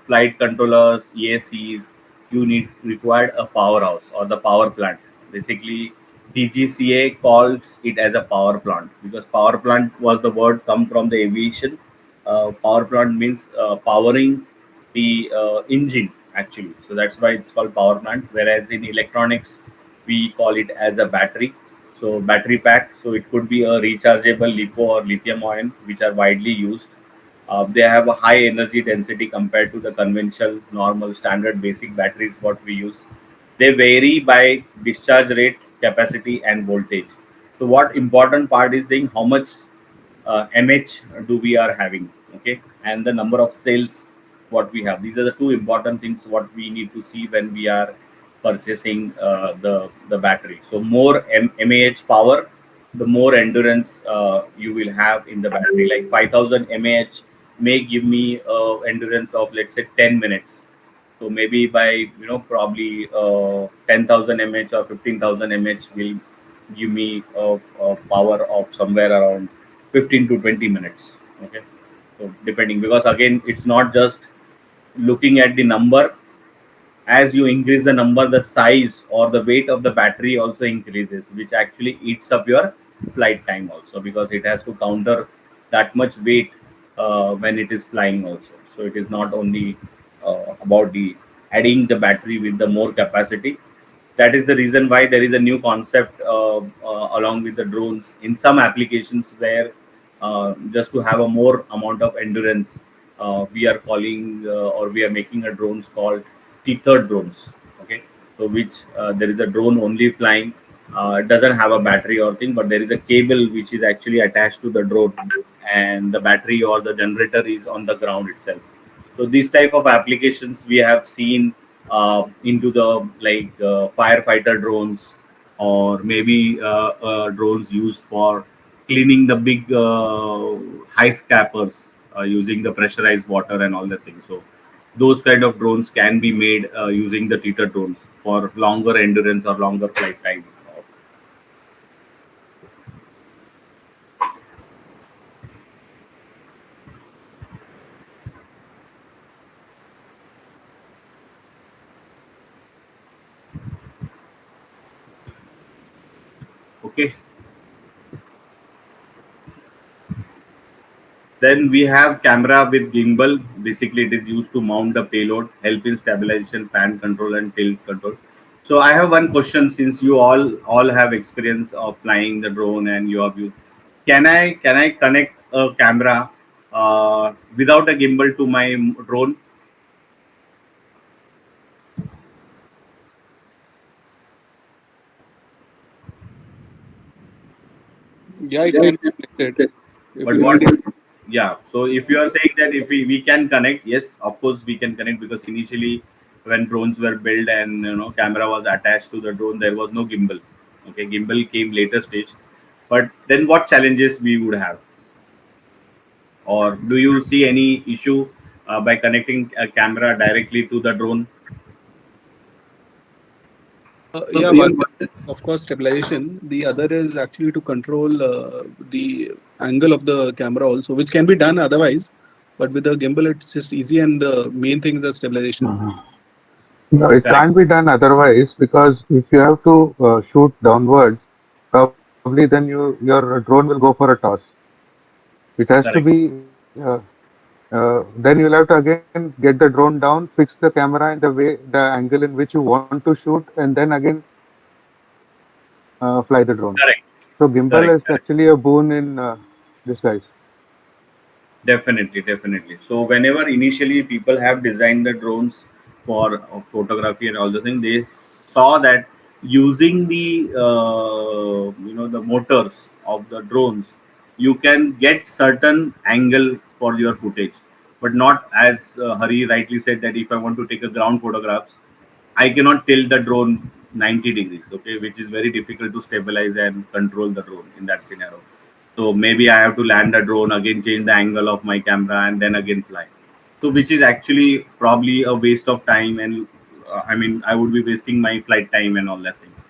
flight controllers, EACs, you need required a powerhouse or the power plant. Basically, DGCA calls it as a power plant because power plant was the word come from the aviation. Power plant means powering the engine actually. So that's why it's called power plant. Whereas in electronics, we call it as a battery. So battery pack. So it could be a rechargeable lipo or lithium ion, which are widely used. They have a high energy density compared to the conventional, normal, standard, basic batteries what we use. They vary by discharge rate, capacity, and voltage. So what important part is saying how much mh do we are having, okay, and the number of cells what we have. These are the two important things what we need to see when we are purchasing the battery. So more mAh power, the more endurance you will have in the battery. Like 5000 mAh may give me endurance of let's say 10 minutes. So maybe by probably 10,000 mAh or 15,000 mAh will give me a power of somewhere around 15 to 20 minutes. Okay, so depending, because again it's not just looking at the number. As you increase the number, the size or the weight of the battery also increases, which actually eats up your flight time also, because it has to counter that much weight when it is flying also. So it is not only about the adding the battery with the more capacity. That is the reason why there is a new concept along with the drones in some applications where just to have a more amount of endurance, we are calling or we are making a drones called tethered drones. Okay, so which there is a drone only flying. It doesn't have a battery or thing, but there is a cable which is actually attached to the drone, and the battery or the generator is on the ground itself. So these type of applications we have seen into the like firefighter drones, or maybe drones used for cleaning the big high scappers using the pressurized water and all the things. So those kind of drones can be made using the teeter drones for longer endurance or longer flight time. Okay. Then we have camera with gimbal. Basically, it is used to mount the payload, help in stabilization, pan control, and tilt control. So I have one question: since you all have experience of flying the drone and you have used, can I connect a camera without a gimbal to my drone? Yeah, it can be connected if But you what need it. Yeah, so if you are saying that if we can connect, yes, of course we can connect, because initially when drones were built and camera was attached to the drone, there was no gimbal. Okay, gimbal came later stage. But then what challenges we would have, or do you see any issue by connecting a camera directly to the drone? So Yeah, do one you? is, of course, stabilization. The other is actually to control the angle of the camera also, which can be done otherwise. But with the gimbal, it's just easy, and the main thing is the stabilization. No, it Correct, can't be done otherwise, because if you have to shoot downwards, probably then your drone will go for a toss. It has to correct, be. Then you'll have to again get the drone down, fix the camera in the angle in which you want to shoot, and then again fly the drone. correct, So gimbal correct, is correct. actually a boon in disguise. Definitely, definitely. So whenever initially people have designed the drones for photography and all the things, they saw that using the the motors of the drones, you can get certain angle for your footage, but not as Hari rightly said, that if I want to take a ground photographs, I cannot tilt the drone 90 degrees, okay, which is very difficult to stabilize and control the drone in that scenario. So maybe I have to land a drone, again change the angle of my camera, and then again fly. So which is actually probably a waste of time, and I mean I would be wasting my flight time and all that things.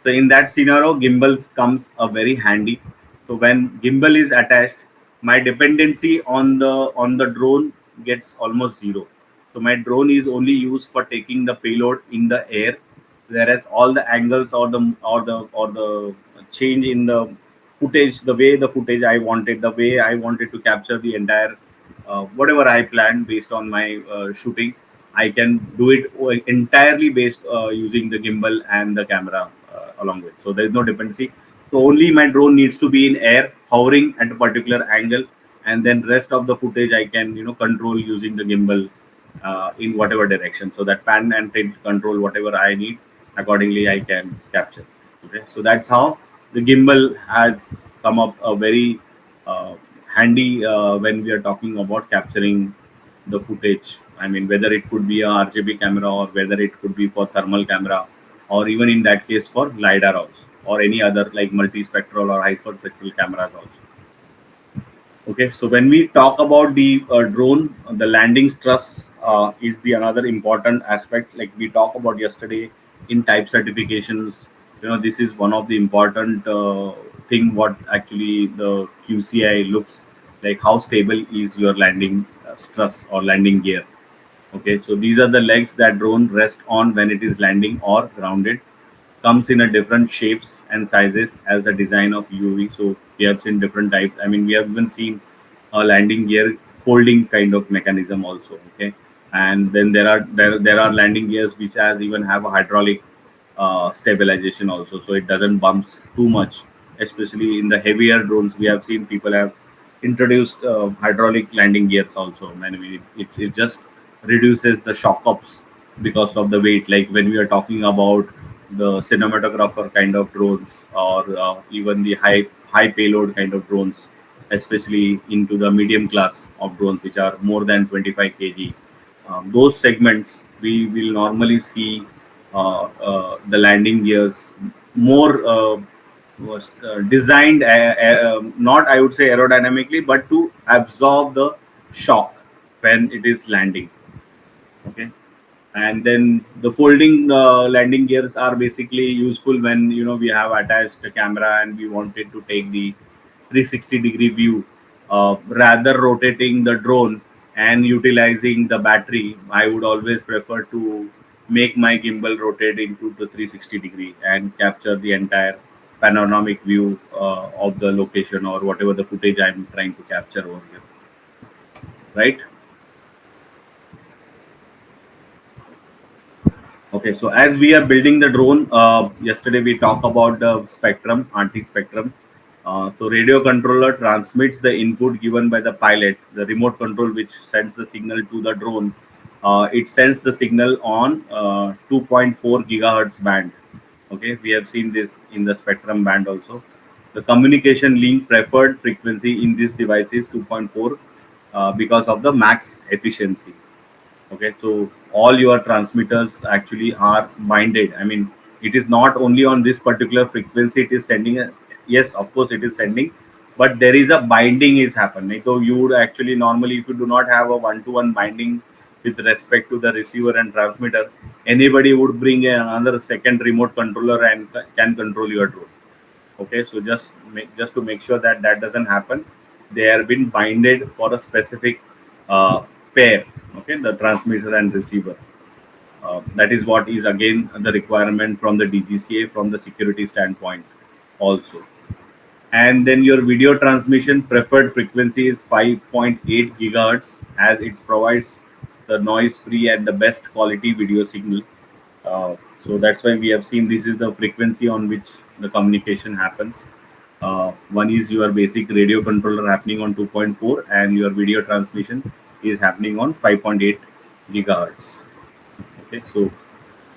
So in that scenario, gimbals comes a very handy. So when gimbal is attached, my dependency on the drone gets almost zero. So my drone is only used for taking the payload in the air, whereas all the angles or the change in the footage, the way the footage I wanted, the way I wanted to capture the entire whatever I planned based on my shooting, I can do it entirely based using the gimbal and the camera along with. So there is no dependency. So only my drone needs to be in air, hovering at a particular angle, and then rest of the footage I can control using the gimbal in whatever direction. So that pan and tilt control whatever I need accordingly I can capture. Okay, so that's how the gimbal has come up a very uh, handy when we are talking about capturing the footage. I mean, whether it could be a RGB camera, or whether it could be for thermal camera, or even in that case for LiDAR also, or any other like multispectral or hyperspectral cameras also. Okay, so when we talk about the drone, the landing stress is the another important aspect. Like we talked about yesterday in type certifications, this is one of the important thing what actually the QCI looks like, how stable is your landing stress or landing gear. Okay, so these are the legs that drone rest on when it is landing or grounded. Comes in a different shapes and sizes as the design of UV. So we have seen different types. I mean, we have even seen a landing gear folding kind of mechanism also. Okay, and then there are landing gears which has even have a hydraulic stabilization also, so it doesn't bumps too much. Especially in the heavier drones, we have seen people have introduced hydraulic landing gears also. I mean, it just reduces the shock ups because of the weight. Like when we are talking about the cinematographer kind of drones, or even the high payload kind of drones, especially into the medium class of drones which are more than 25 kg. Those segments we will normally see the landing gears more was designed not, I would say, aerodynamically, but to absorb the shock when it is landing. Okay, and then the folding landing gears are basically useful when we have attached a camera and we wanted to take the 360-degree view, rather rotating the drone and utilizing the battery. I would always prefer to make my gimbal rotate into the 360 degree and capture the entire panoramic view of the location or whatever the footage I'm trying to capture over here, right? Okay, so as we are building the drone, yesterday we talked about the spectrum, anti-spectrum. So radio controller transmits the input given by the pilot, the remote control which sends the signal to the drone. It sends the signal on 2.4 gigahertz band. Okay, we have seen this in the spectrum band also. The communication link preferred frequency in this device is 2.4 because of the max efficiency. Okay, so all your transmitters actually are binded. I mean, it is not only on this particular frequency it is sending yes, of course it is sending, but there is a binding is happening. So you would actually normally, if you do not have a one-to-one binding with respect to the receiver and transmitter, anybody would bring another second remote controller and can control your drone. Okay, so just to make sure that that doesn't happen, they have been binded for a specific uh, pair. Okay, the transmitter and receiver. That is what is again the requirement from the DGCA from the security standpoint also. And then your video transmission preferred frequency is 5.8 gigahertz, as it provides the noise free and the best quality video signal. So that's why we have seen this is the frequency on which the communication happens. One is your basic radio controller happening on 2.4, and your video transmission is happening on 5.8 gigahertz. Okay, so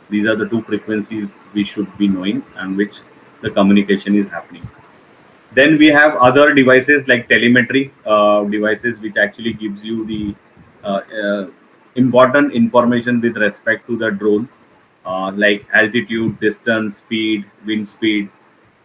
these are the two frequencies we should be knowing and which the communication is happening. Then we have other devices like telemetry devices, which actually gives you the important information with respect to the drone, like altitude, distance, speed, wind speed,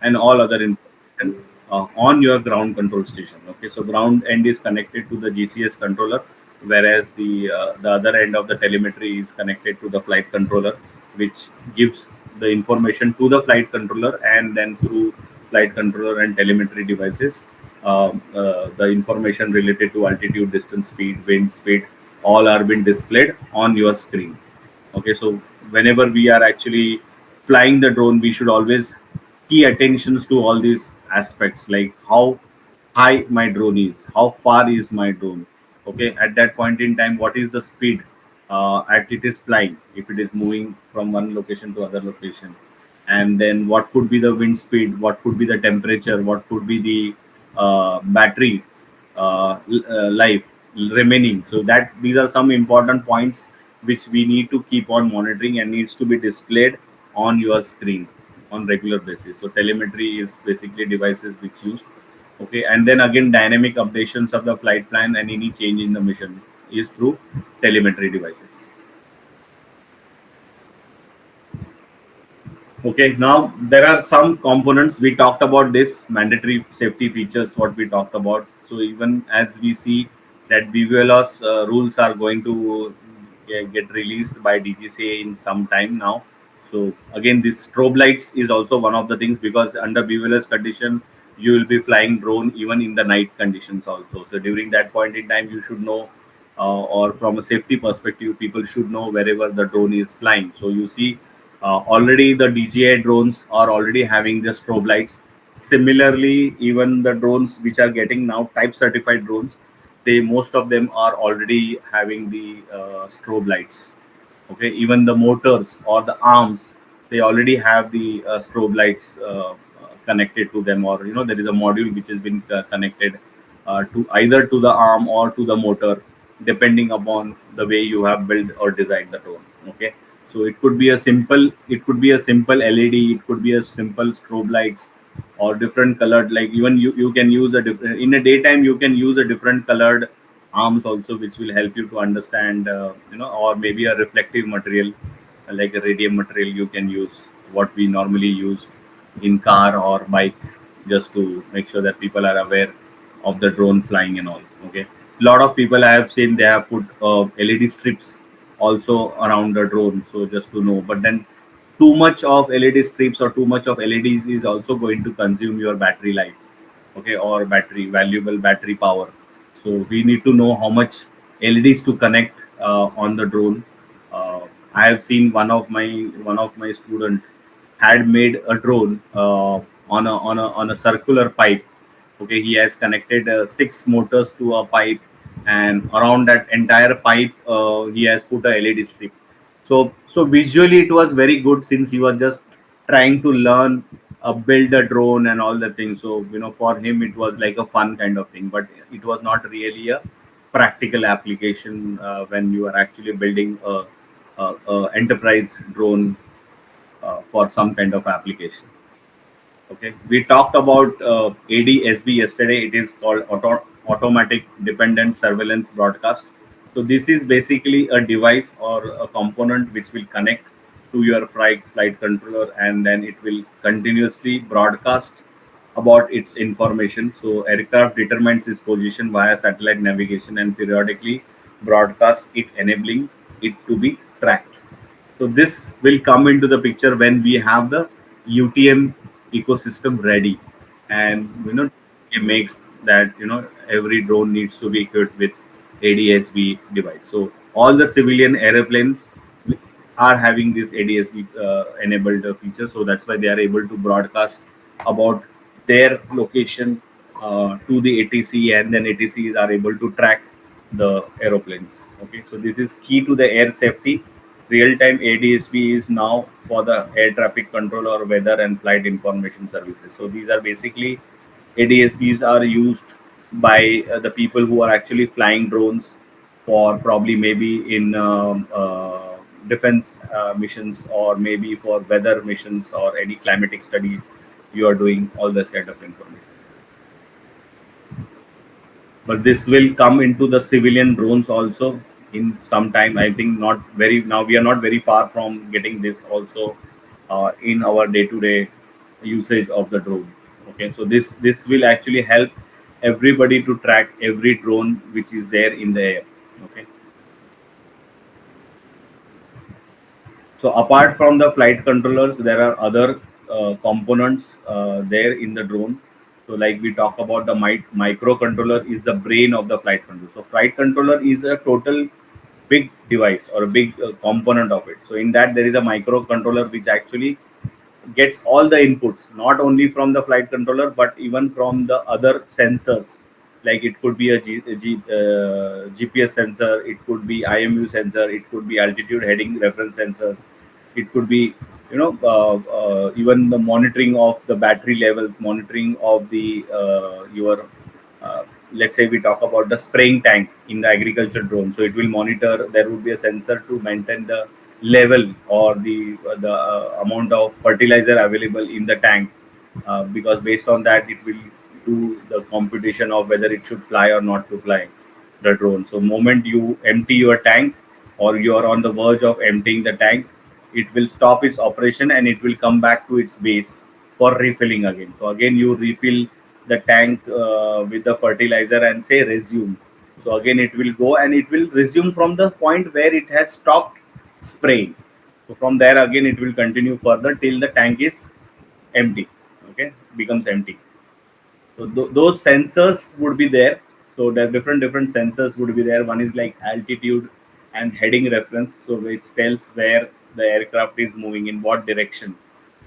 and all other information on your ground control station. Okay, so ground end is connected to the GCS controller, whereas the other end of the telemetry is connected to the flight controller, which gives the information to the flight controller, and then through flight controller and telemetry devices, the information related to altitude, distance, speed, wind speed, all are being displayed on your screen. Okay, so whenever we are actually flying the drone, we should always key attentions to all these aspects, like how high my drone is, how far is my drone. Okay, at that point in time, what is the speed at it is flying, if it is moving from one location to other location, and then what could be the wind speed, what could be the temperature, what could be the battery life remaining. So that these are some important points which we need to keep on monitoring and needs to be displayed on your screen on regular basis. So telemetry is basically devices which used. Okay, and then again dynamic updations of the flight plan and any change in the mission is through telemetry devices. Okay, now there are some components. We talked about this mandatory safety features, what we talked about. So even as we see that BVLOS rules are going to get released by DGCA in some time now. So again, this strobe lights is also one of the things, because under BVLOS condition, you will be flying drone even in the night conditions also. So during that point in time, you should know, or from a safety perspective, people should know wherever the drone is flying. So you see, already the DJI drones are already having the strobe lights. Similarly, even the drones which are getting now type certified drones, they most of them are already having the strobe lights. Okay, even the motors or the arms, they already have the strobe lights connected to them, or there is a module which has been connected to either to the arm or to the motor, depending upon the way you have built or designed the drone. Okay, so it could be a simple LED, it could be a simple strobe lights, or different colored, like even you can use a different, in a daytime you can use a different colored arms also, which will help you to understand, or maybe a reflective material, like a radium material you can use, what we normally use in car or bike, just to make sure that people are aware of the drone flying and all. Okay, a lot of people I have seen, they have put LED strips also around the drone, so just to know. But then too much of LED strips or too much of LEDs is also going to consume your battery life. Okay, or valuable battery power. So we need to know how much LEDs to connect on the drone. I have seen one of my student had made a drone on a circular pipe. Okay, he has connected 6 motors to a pipe, and around that entire pipe, he has put a LED strip. So visually it was very good, since he was just trying to learn build a drone and all the things. So for him it was like a fun kind of thing, but it was not really a practical application when you are actually building a enterprise drone for some kind of application. Okay, we talked about ADSB yesterday. It is called automatic dependent surveillance broadcast. So this is basically a device or a component which will connect to your flight controller, and then it will continuously broadcast about its information. So aircraft determines its position via satellite navigation and periodically broadcast it, enabling it to be tracked. So this will come into the picture when we have the UTM ecosystem ready, and it makes that every drone needs to be equipped with ADSB device. So all the civilian airplanes are having this ADSB enabled feature. So that's why they are able to broadcast about their location to the ATC, and then ATCs are able to track the aeroplanes. Okay, so this is key to the air safety. Real-time ADSB is now for the air traffic control or weather and flight information services. So these are basically ADSBs are used by the people who are actually flying drones for probably maybe in defense missions, or maybe for weather missions or any climatic studies you are doing, all this kind of information. But this will come into the civilian drones also in some time. I think not very now. We are not very far from getting this also in our day-to-day usage of the drone. Okay, so this will actually help everybody to track every drone which is there in the air. Okay. So apart from the flight controllers, there are other components there in the drone. So like we talk about the microcontroller is the brain of the flight controller. So flight controller is a total big device or a big component of it. So in that there is a microcontroller which actually gets all the inputs, not only from the flight controller but even from the other sensors. Like it could be a GPS sensor, it could be IMU sensor, it could be altitude heading reference sensors, it could be even the monitoring of the battery levels, monitoring of the your let's say we talk about the spraying tank in the agriculture drone. So it will monitor, there would be a sensor to maintain the level or the amount of fertilizer available in the tank, because based on that it will do the computation of whether it should fly or not to fly the drone. So moment you empty your tank or you are on the verge of emptying the tank, it will stop its operation and it will come back to its base for refilling again. So again you refill the tank with the fertilizer and say resume. So again it will go and it will resume from the point where it has stopped spraying. So from there again it will continue further till the tank is empty. Okay, becomes empty. So those sensors would be there. So there are different sensors would be there. One is like altitude and heading reference, so which tells where the aircraft is moving, in what direction.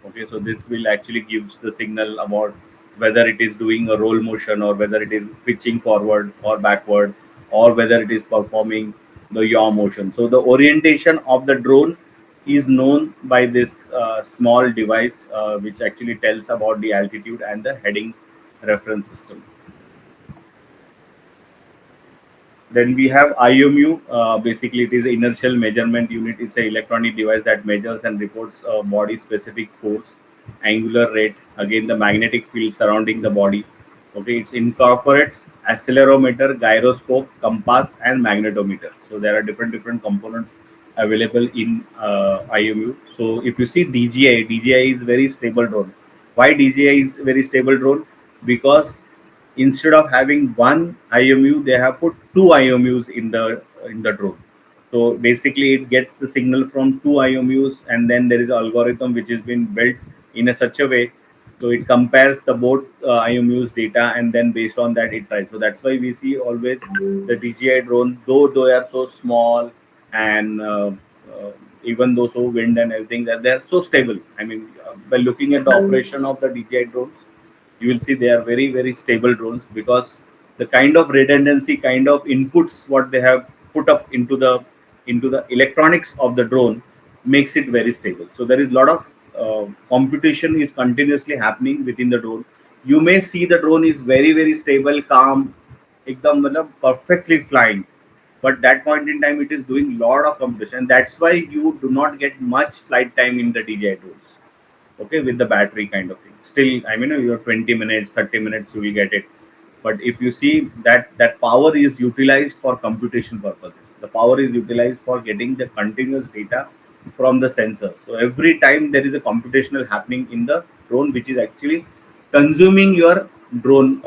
Okay, so this will actually gives the signal about whether it is doing a roll motion or whether it is pitching forward or backward, or whether it is performing the yaw motion. So the orientation of the drone is known by this small device which actually tells about the altitude and the heading reference system. Then we have IMU. Basically, it is an inertial measurement unit. It's an electronic device that measures and reports body-specific force, angular rate, again the magnetic field surrounding the body. Okay, it incorporates accelerometer, gyroscope, compass, and magnetometer. So there are different components available in IMU. So if you see DJI is very stable drone. Why DJI is very stable drone? Because instead of having one IMU, they have put two IMUs in the drone. So basically, it gets the signal from two IMUs, and then there is an algorithm which has been built in such a way. So it compares the both IMUs data, and then based on that, it tries. So that's why we see always the DJI drone, though they are so small and even though so wind and everything, that they are so stable. I mean, by looking at the operation of the DJI drones, you will see they are very stable drones, because the kind of redundancy, kind of inputs what they have put up into the electronics of the drone makes it very stable. So there is a lot of computation is continuously happening within the drone. You may see the drone is very stable, calm, ekdam matlab perfectly flying, but that point in time it is doing lot of computation. That's why you do not get much flight time in the DJI drones. okay, with the battery kind of thing. Still, I mean, your 20 minutes, 30 minutes, you will get it. But if you see that power is utilized for computation purposes, the power is utilized for getting the continuous data from the sensors. So every time there is a computational happening in the drone, which is actually consuming your drone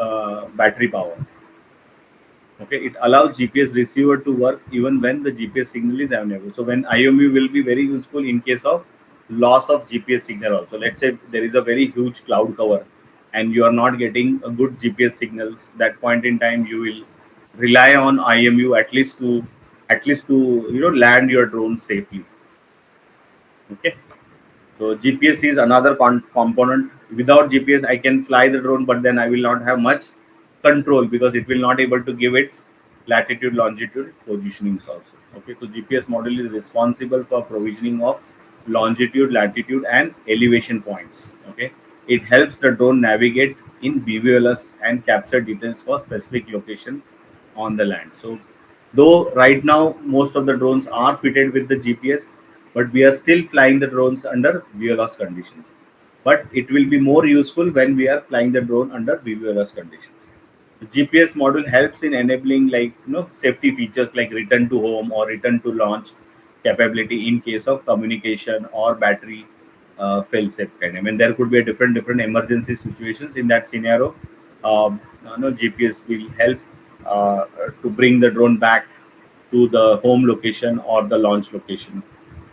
battery power. Okay, it allows GPS receiver to work even when the GPS signal is unavailable. So when IMU will be very useful in case of loss of GPS signal also. Let's say there is a very huge cloud cover and you are not getting a good GPS signals. That point in time, you will rely on IMU at least to land your drone safely. Okay. So GPS is another component. Without GPS, I can fly the drone, but then I will not have much control because it will not able to give its latitude, longitude positionings also. Okay, so GPS module is responsible for provisioning of longitude, latitude, and elevation points. Okay, it helps the drone navigate in BVLS and capture details for specific location on the land. So though right now most of the drones are fitted with the GPS, but we are still flying the drones under VLOS conditions. But it will be more useful when we are flying the drone under VLOS conditions. The GPS module helps in enabling safety features like return to home or return to launch capability in case of communication or battery fail-safe kind. I mean, there could be a different emergency situations in that scenario. GPS will help to bring the drone back to the home location or the launch location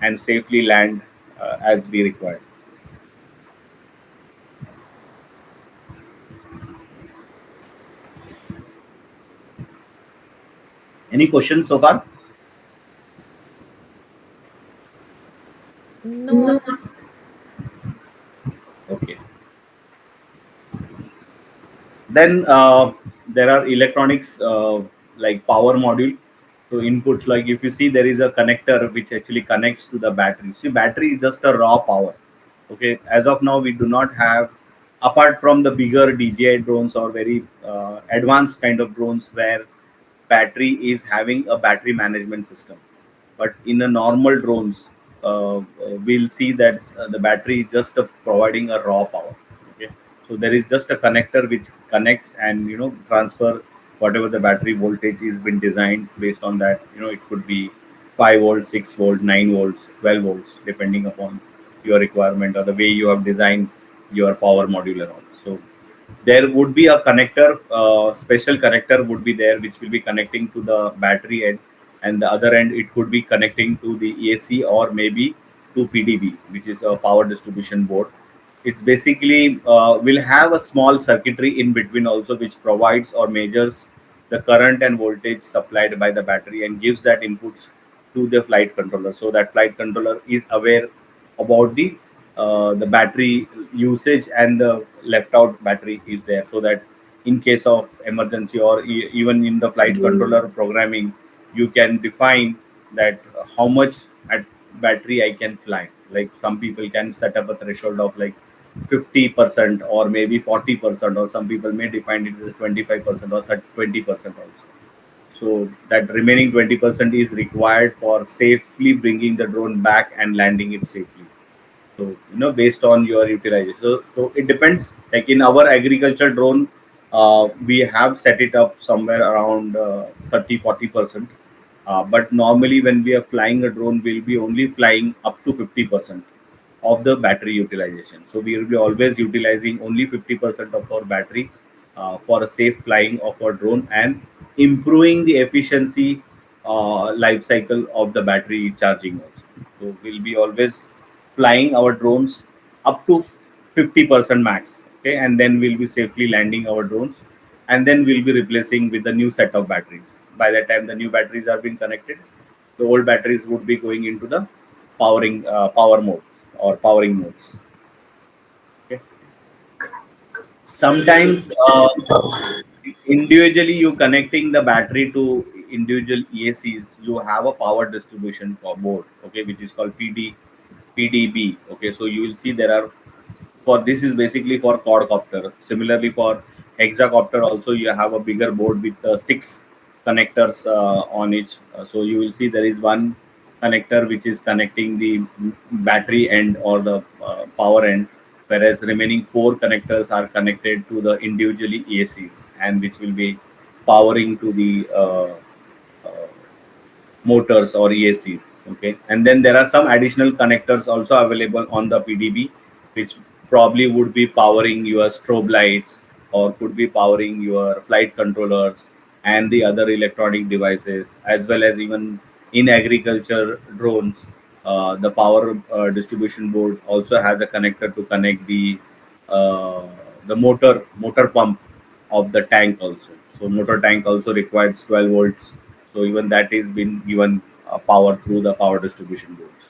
and safely land as we require. Any questions so far? No. Okay. Then there are electronics like power module. So inputs, like if you see there is a connector which actually connects to the battery. See, battery is just a raw power. Okay, as of now we do not have, apart from the bigger DJI drones or very advanced kind of drones where battery is having a battery management system. But in a normal drones, we'll see that the battery is just providing a raw power. Okay, so there is just a connector which connects and transfer whatever the battery voltage is been designed based on that. It could be 5 volts, 6 volt, 9 volts, 12 volts, depending upon your requirement or the way you have designed your power module and all. So there would be a connector, special connector would be there which will be connecting to the battery end, and the other end it could be connecting to the AC or maybe to PDB, which is a power distribution board. It's basically will have a small circuitry in between also, which provides or measures the current and voltage supplied by the battery and gives that inputs to the flight controller, so that flight controller is aware about the battery usage and the left out battery is there, so that in case of emergency or even in the flight controller programming, you can define that how much at battery I can fly. Like some people can set up a threshold of like 50% or maybe 40%, or some people may define it as 25% or 20% also. So that remaining 20% is required for safely bringing the drone back and landing it safely. So based on your utilization, so it depends. Like in our agriculture drone, we have set it up somewhere around 30-40%, but normally when we are flying a drone, we'll be only flying up to 50% of the battery utilization. So we will be always utilizing only 50% of our battery for a safe flying of our drone and improving the efficiency life cycle of the battery charging also. So we'll be always flying our drones up to 50% max. Okay, and then we'll be safely landing our drones, and then we'll be replacing with the new set of batteries. By the time the new batteries are being connected, the old batteries would be going into the power mode or powering modes. Okay. Sometimes individually you connecting the battery to individual EACs, you have a power distribution board, okay, which is called PDB. Okay, so you will see there are, for this is basically for quadcopter. Similarly for hexacopter also you have a bigger board with 6 connectors on each. So you will see there is one connector which is connecting the battery end or the power end, whereas remaining 4 connectors are connected to the individually ACs, and which will be powering to the uh, motors or EACs. Okay, and then there are some additional connectors also available on the PDB, which probably would be powering your strobe lights or could be powering your flight controllers and the other electronic devices, as well as even in agriculture drones. The power distribution board also has a connector to connect uh, the motor pump of the tank also. So motor tank also requires 12 volts, so even that is been given power through the power distribution boards.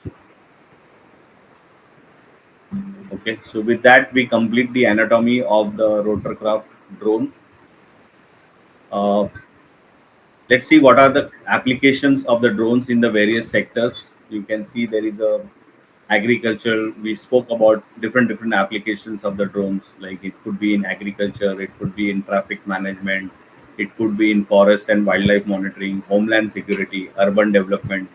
Okay, so with that we complete the anatomy of the rotorcraft drone. Uh, let's see what are the applications of the drones in the various sectors. You can see there is a agriculture. We spoke about different applications of the drones, like it could be in agriculture, it could be in traffic management, it could be in forest and wildlife monitoring, homeland security, urban development,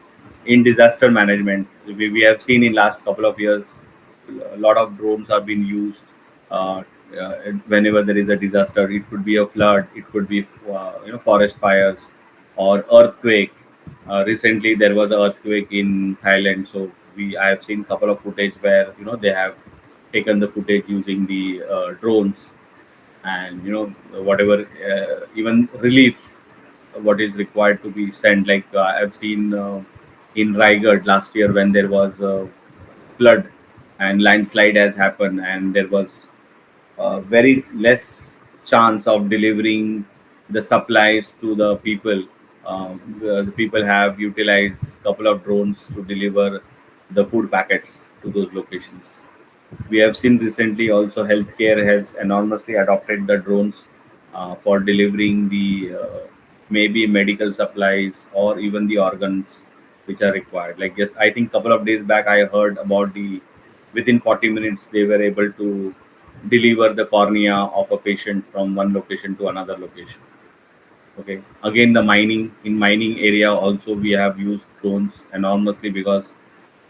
in disaster management. We have seen in last couple of years a lot of drones are being used uh, whenever there is a disaster. It could be a flood, it could be forest fires or earthquake. Recently there was an earthquake in Thailand, so I have seen couple of footage where they have taken the footage using the drones, and whatever even relief what is required to be sent. Like I've seen in Raigad last year when there was a flood and landslide has happened, and there was very less chance of delivering the supplies to the people. The people have utilized couple of drones to deliver the food packets to those locations. We have seen recently also healthcare has enormously adopted the drones for delivering the maybe medical supplies or even the organs which are required. Like, yes, I think couple of days back I heard about the within 40 minutes they were able to deliver the cornea of a patient from one location to another location. Okay, again the mining area also we have used drones enormously, because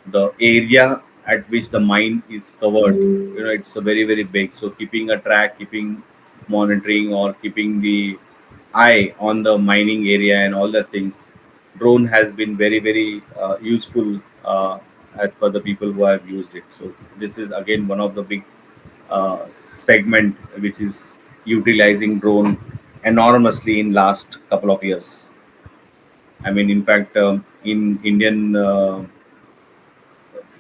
the area at which the mine is covered, it's a very big. So keeping a track, keeping monitoring, or keeping the eye on the mining area and all the things, drone has been very useful as per the people who have used it. So this is again one of the big segment which is utilizing drone enormously in last couple of years. I mean, in fact, in Indian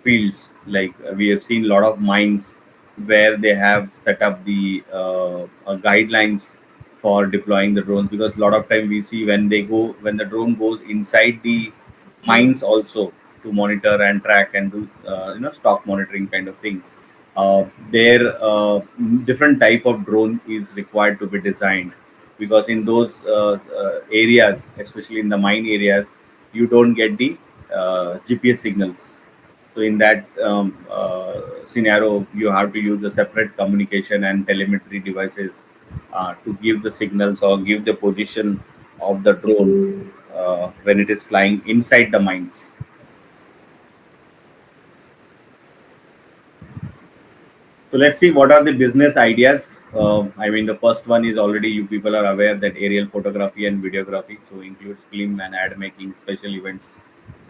fields, like we have seen a lot of mines where they have set up the guidelines for deploying the drones, because a lot of time we see when the drone goes inside the mines also to monitor and track and do stock monitoring kind of thing. Their different type of drone is required to be designed, because in those areas, especially in the mine areas, you don't get the GPS signals. So in that scenario, you have to use a separate communication and telemetry devices to give the signals or give the position of the drone when it is flying inside the mines. So let's see what are the business ideas. I mean, the first one is already you people are aware that aerial photography and videography, so includes film and ad making, special events,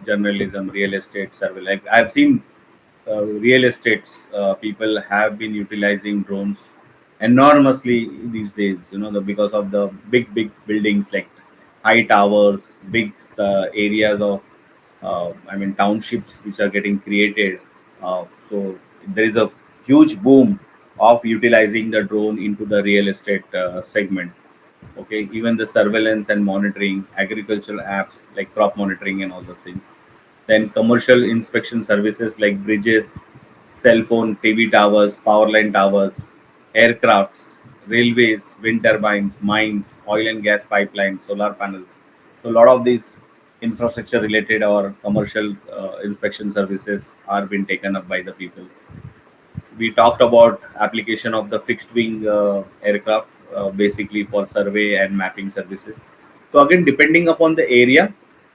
journalism, real estate, survey. Like I've seen real estates, people have been utilizing drones enormously these days. Because of the big buildings like high towers, big areas of I mean townships which are getting created. So there is a huge boom of utilizing the drone into the real estate segment. Okay, even the surveillance and monitoring, agricultural apps like crop monitoring and all the things. Then commercial inspection services like bridges, cell phone, TV towers, power line towers, aircrafts, railways, wind turbines, mines, oil and gas pipelines, solar panels. So a lot of these infrastructure related or commercial inspection services are being taken up by the people. We talked about application of the fixed wing aircraft, basically for survey and mapping services. So again, depending upon the area,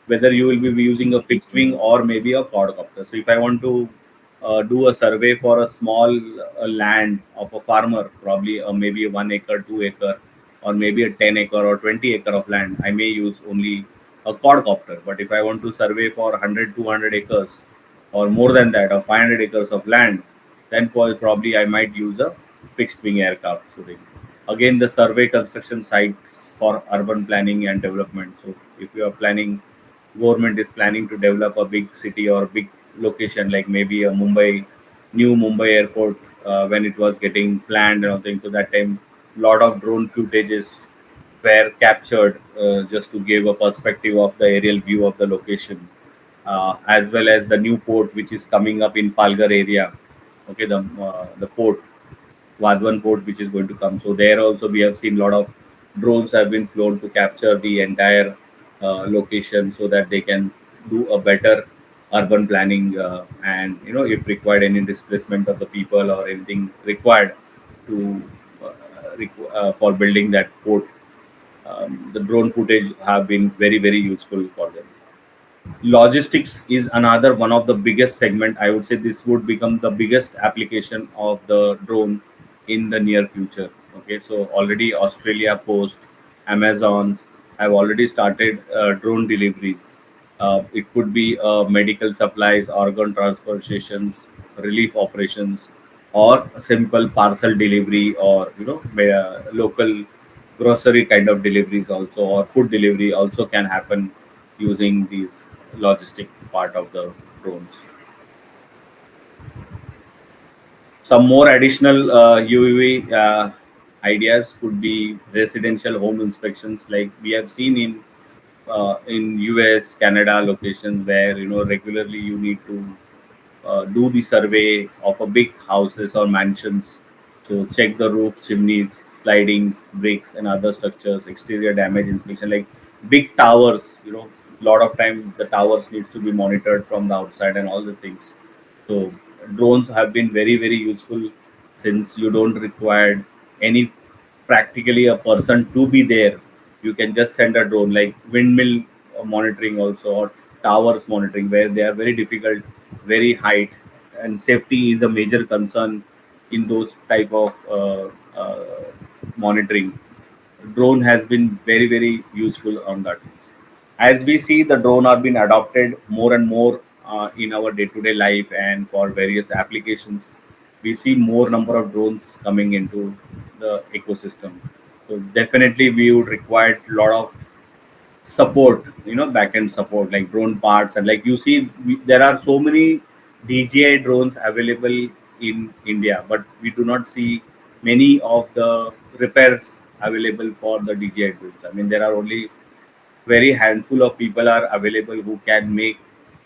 whether you will be using a fixed wing or maybe a quadcopter. So if I want to do a survey for a small land of a farmer, probably maybe a 1 acre, 2 acre, or maybe a 10 acre or 20 acre of land, I may use only a quadcopter. But if I want to survey for 100, 200 acres or more than that, or 500 acres of land, then probably I might use a fixed wing aircraft. So again, the survey construction sites for urban planning and development. So if you are planning, government is planning to develop a big city or big location, like maybe a new Mumbai airport, when it was getting planned and all things. So that time, lot of drone footages were captured, just to give a perspective of the aerial view of the location, as well as the new port which is coming up in Palghar area. Okay, the port, Vadwan port, which is going to come. So there also we have seen a lot of drones have been flown to capture the entire location, so that they can do a better urban planning, and if required any displacement of the people or anything required to for building that port, the drone footage have been very useful for them. Logistics is another one of the biggest segment. I would say this would become the biggest application of the drone in the near future. Okay, so already Australia Post, Amazon have already started drone deliveries. It could be medical supplies, organ transfer stations, relief operations, or a simple parcel delivery, or local grocery kind of deliveries also, or food delivery also can happen using these logistic part of the drones. Some more additional UAV ideas could be residential home inspections, like we have seen in US, Canada locations, where regularly you need to do the survey of a big houses or mansions. So check the roof, chimneys, slidings, bricks, and other structures, exterior damage inspection, like big towers. Lot of time the towers needs to be monitored from the outside and all the things. So drones have been very useful, since you don't require any practically a person to be there. You can just send a drone, like windmill monitoring also, or towers monitoring, where they are very difficult, very height, and safety is a major concern in those type of monitoring. Drone has been very useful on that. As we see, the drone are being adopted more and more in our day-to-day life, and for various applications we see more number of drones coming into the ecosystem. So definitely we would require a lot of support, back-end support, like drone parts. And like you see, there are so many DJI drones available in India, but we do not see many of the repairs available for the DJI drones. I mean, there are only very handful of people are available who can make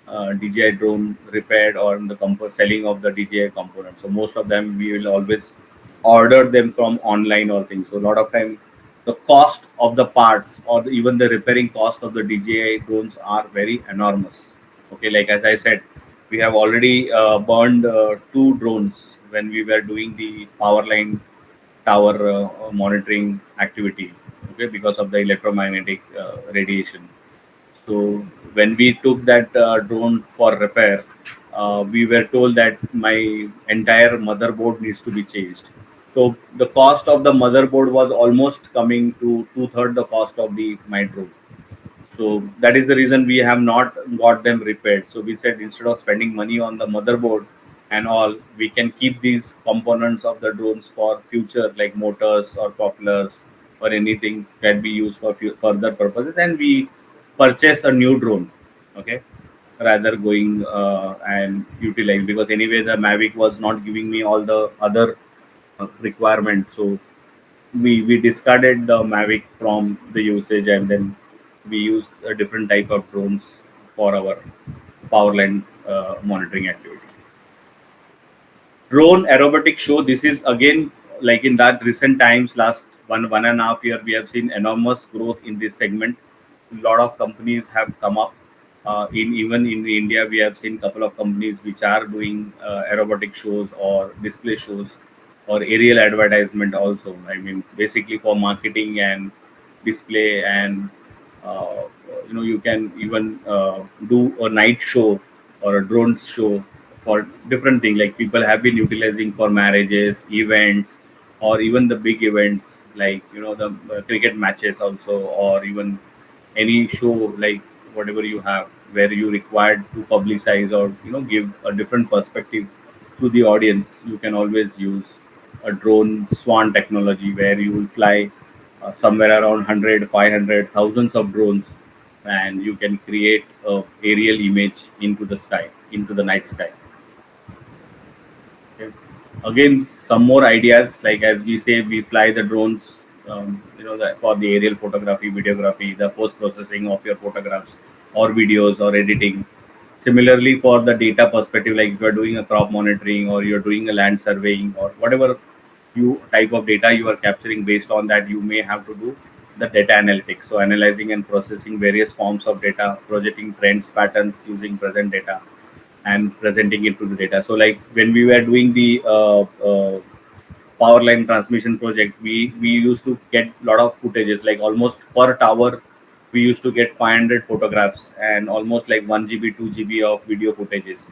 DJI drone repaired, or the selling of the DJI components. So most of them we will always order them from online or things. So a lot of time the cost of the parts, or even the repairing cost of the DJI drones are very enormous. Okay, like as I said, we have already burned two drones when we were doing the power line tower monitoring activity. Okay, because of the electromagnetic radiation. So when we took that drone for repair, we were told that my entire motherboard needs to be changed. So the cost of the motherboard was almost coming to two-thirds the cost of the my drone. So that is the reason we have not got them repaired. So we said, instead of spending money on the motherboard and all, we can keep these components of the drones for future, like motors or propellers or anything can be used for further purposes, and we purchase a new drone. Okay, rather going and utilize, because anyway the Mavic was not giving me all the other requirement. So we discarded the Mavic from the usage, and then we used a different type of drones for our power line monitoring activity. Drone aerobatic show. This is again, like in that recent times, last one and a half year, we have seen enormous growth in this segment. A lot of companies have come up. In even in India, we have seen couple of companies which are doing aerobatic shows or display shows or aerial advertisement also. I mean, basically for marketing and display, and you can even do a night show or a drone show for different things. Like people have been utilizing for marriages, events, or even the big events like the cricket matches also, or even any show like whatever you have where you required to publicize or give a different perspective to the audience. You can always use a drone swan technology where you will fly somewhere around 100, 500, thousands of drones, and you can create a aerial image into the sky, into the night sky. Okay. Again, some more ideas, like as we say, we fly the drones, for the aerial photography, videography, the post processing of your photographs or videos or editing. Similarly, for the data perspective, like if you're doing a crop monitoring or you're doing a land surveying or whatever you type of data you are capturing, based on that, you may have to do the data analytics. So, analyzing and processing various forms of data, projecting trends, patterns using present data and presenting it to the data. So like when we were doing the power line transmission project, we used to get a lot of footages, like almost per tower we used to get 500 photographs and almost like 1 GB 2 GB of video footages.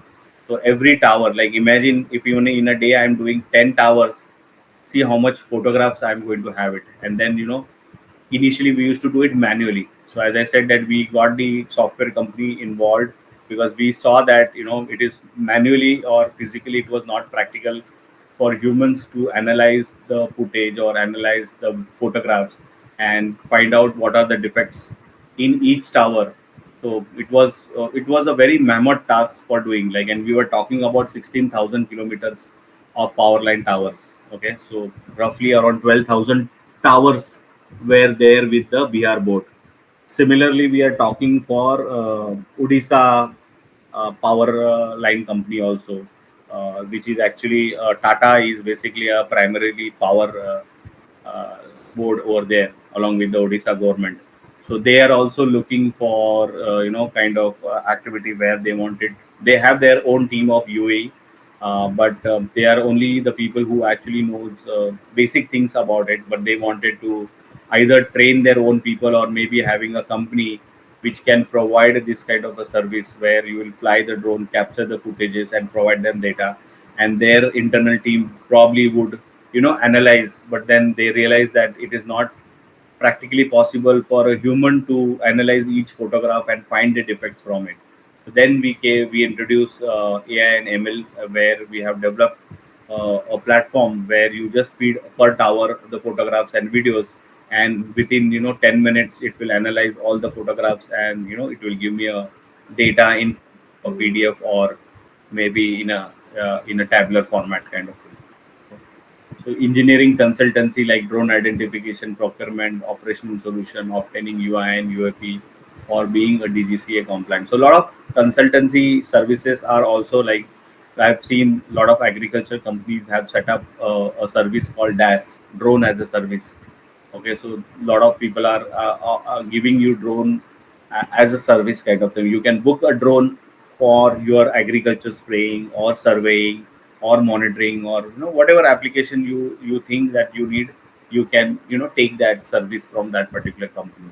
So every tower, like imagine if even in a day I'm doing 10 towers, see how much photographs I'm going to have it. And then initially we used to do it manually. So as I said, that we got the software company involved because we saw that it is manually or physically it was not practical for humans to analyze the footage or analyze the photographs and find out what are the defects in each tower. So it was a very mammoth task for doing, like, and we were talking about 16,000 kilometers of power line towers. Okay, so roughly around 12,000 towers were there with the BR board. Similarly, we are talking for Odisha power line company also, which is actually Tata is basically a primarily power board over there along with the Odisha government. So they are also looking for kind of activity where they wanted. They have their own team of UAE, but they are only the people who actually knows basic things about it. But they wanted to either train their own people or maybe having a company which can provide this kind of a service where you will fly the drone, capture the footages, and provide them data, and their internal team probably would analyze. But then they realize that it is not practically possible for a human to analyze each photograph and find the defects from it. So then we introduce AI and ML, where we have developed a platform where you just feed per tower the photographs and videos, and within 10 minutes it will analyze all the photographs, and it will give me a data in a PDF or maybe in a tabular format kind of thing. So engineering consultancy like drone identification, procurement, operational solution, obtaining UI and UAP, or being a DGCA compliant. So a lot of consultancy services are also like, I've seen a lot of agriculture companies have set up a service called DAS, drone as a service. Okay, so a lot of people are giving you drone as a service kind of thing. You can book a drone for your agriculture spraying or surveying or monitoring, or whatever application you think that you need. You can take that service from that particular company.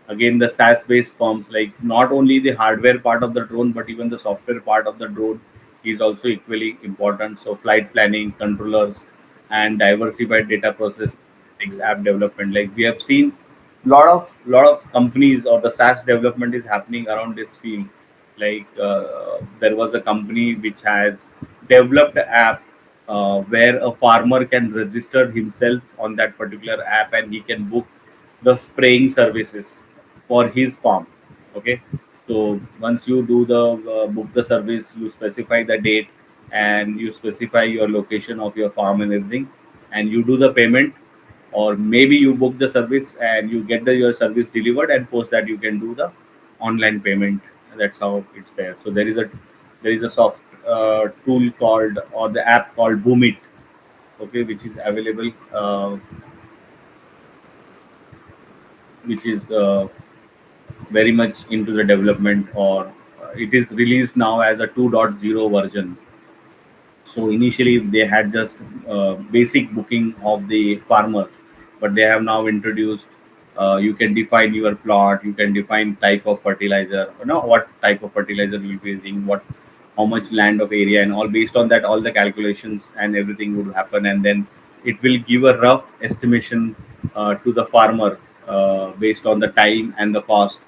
Again, the SaaS based firms, like not only the hardware part of the drone but even the software part of the drone is also equally important. So flight planning, controllers, and diversified data processing, app development, like we have seen lot of companies, or the SaaS development is happening around this field. Like there was a company which has developed an app where a farmer can register himself on that particular app, and he can book the spraying services for his farm. Okay, so once you do the book the service, you specify the date and you specify your location of your farm and everything, and you do the payment, or maybe you book the service and you get your service delivered, and post that you can do the online payment. That's how it's there. So there is a soft tool called, or the app called Boomit, okay, which is available, which is very much into the development, or it is released now as a 2.0 version. So initially they had just basic booking of the farmers, but they have now introduced, you can define your plot, you can define type of fertilizer, what type of fertilizer you'll be using, what how much land of area and all. Based on that, all the calculations and everything would happen, and then it will give a rough estimation to the farmer based on the time and the cost.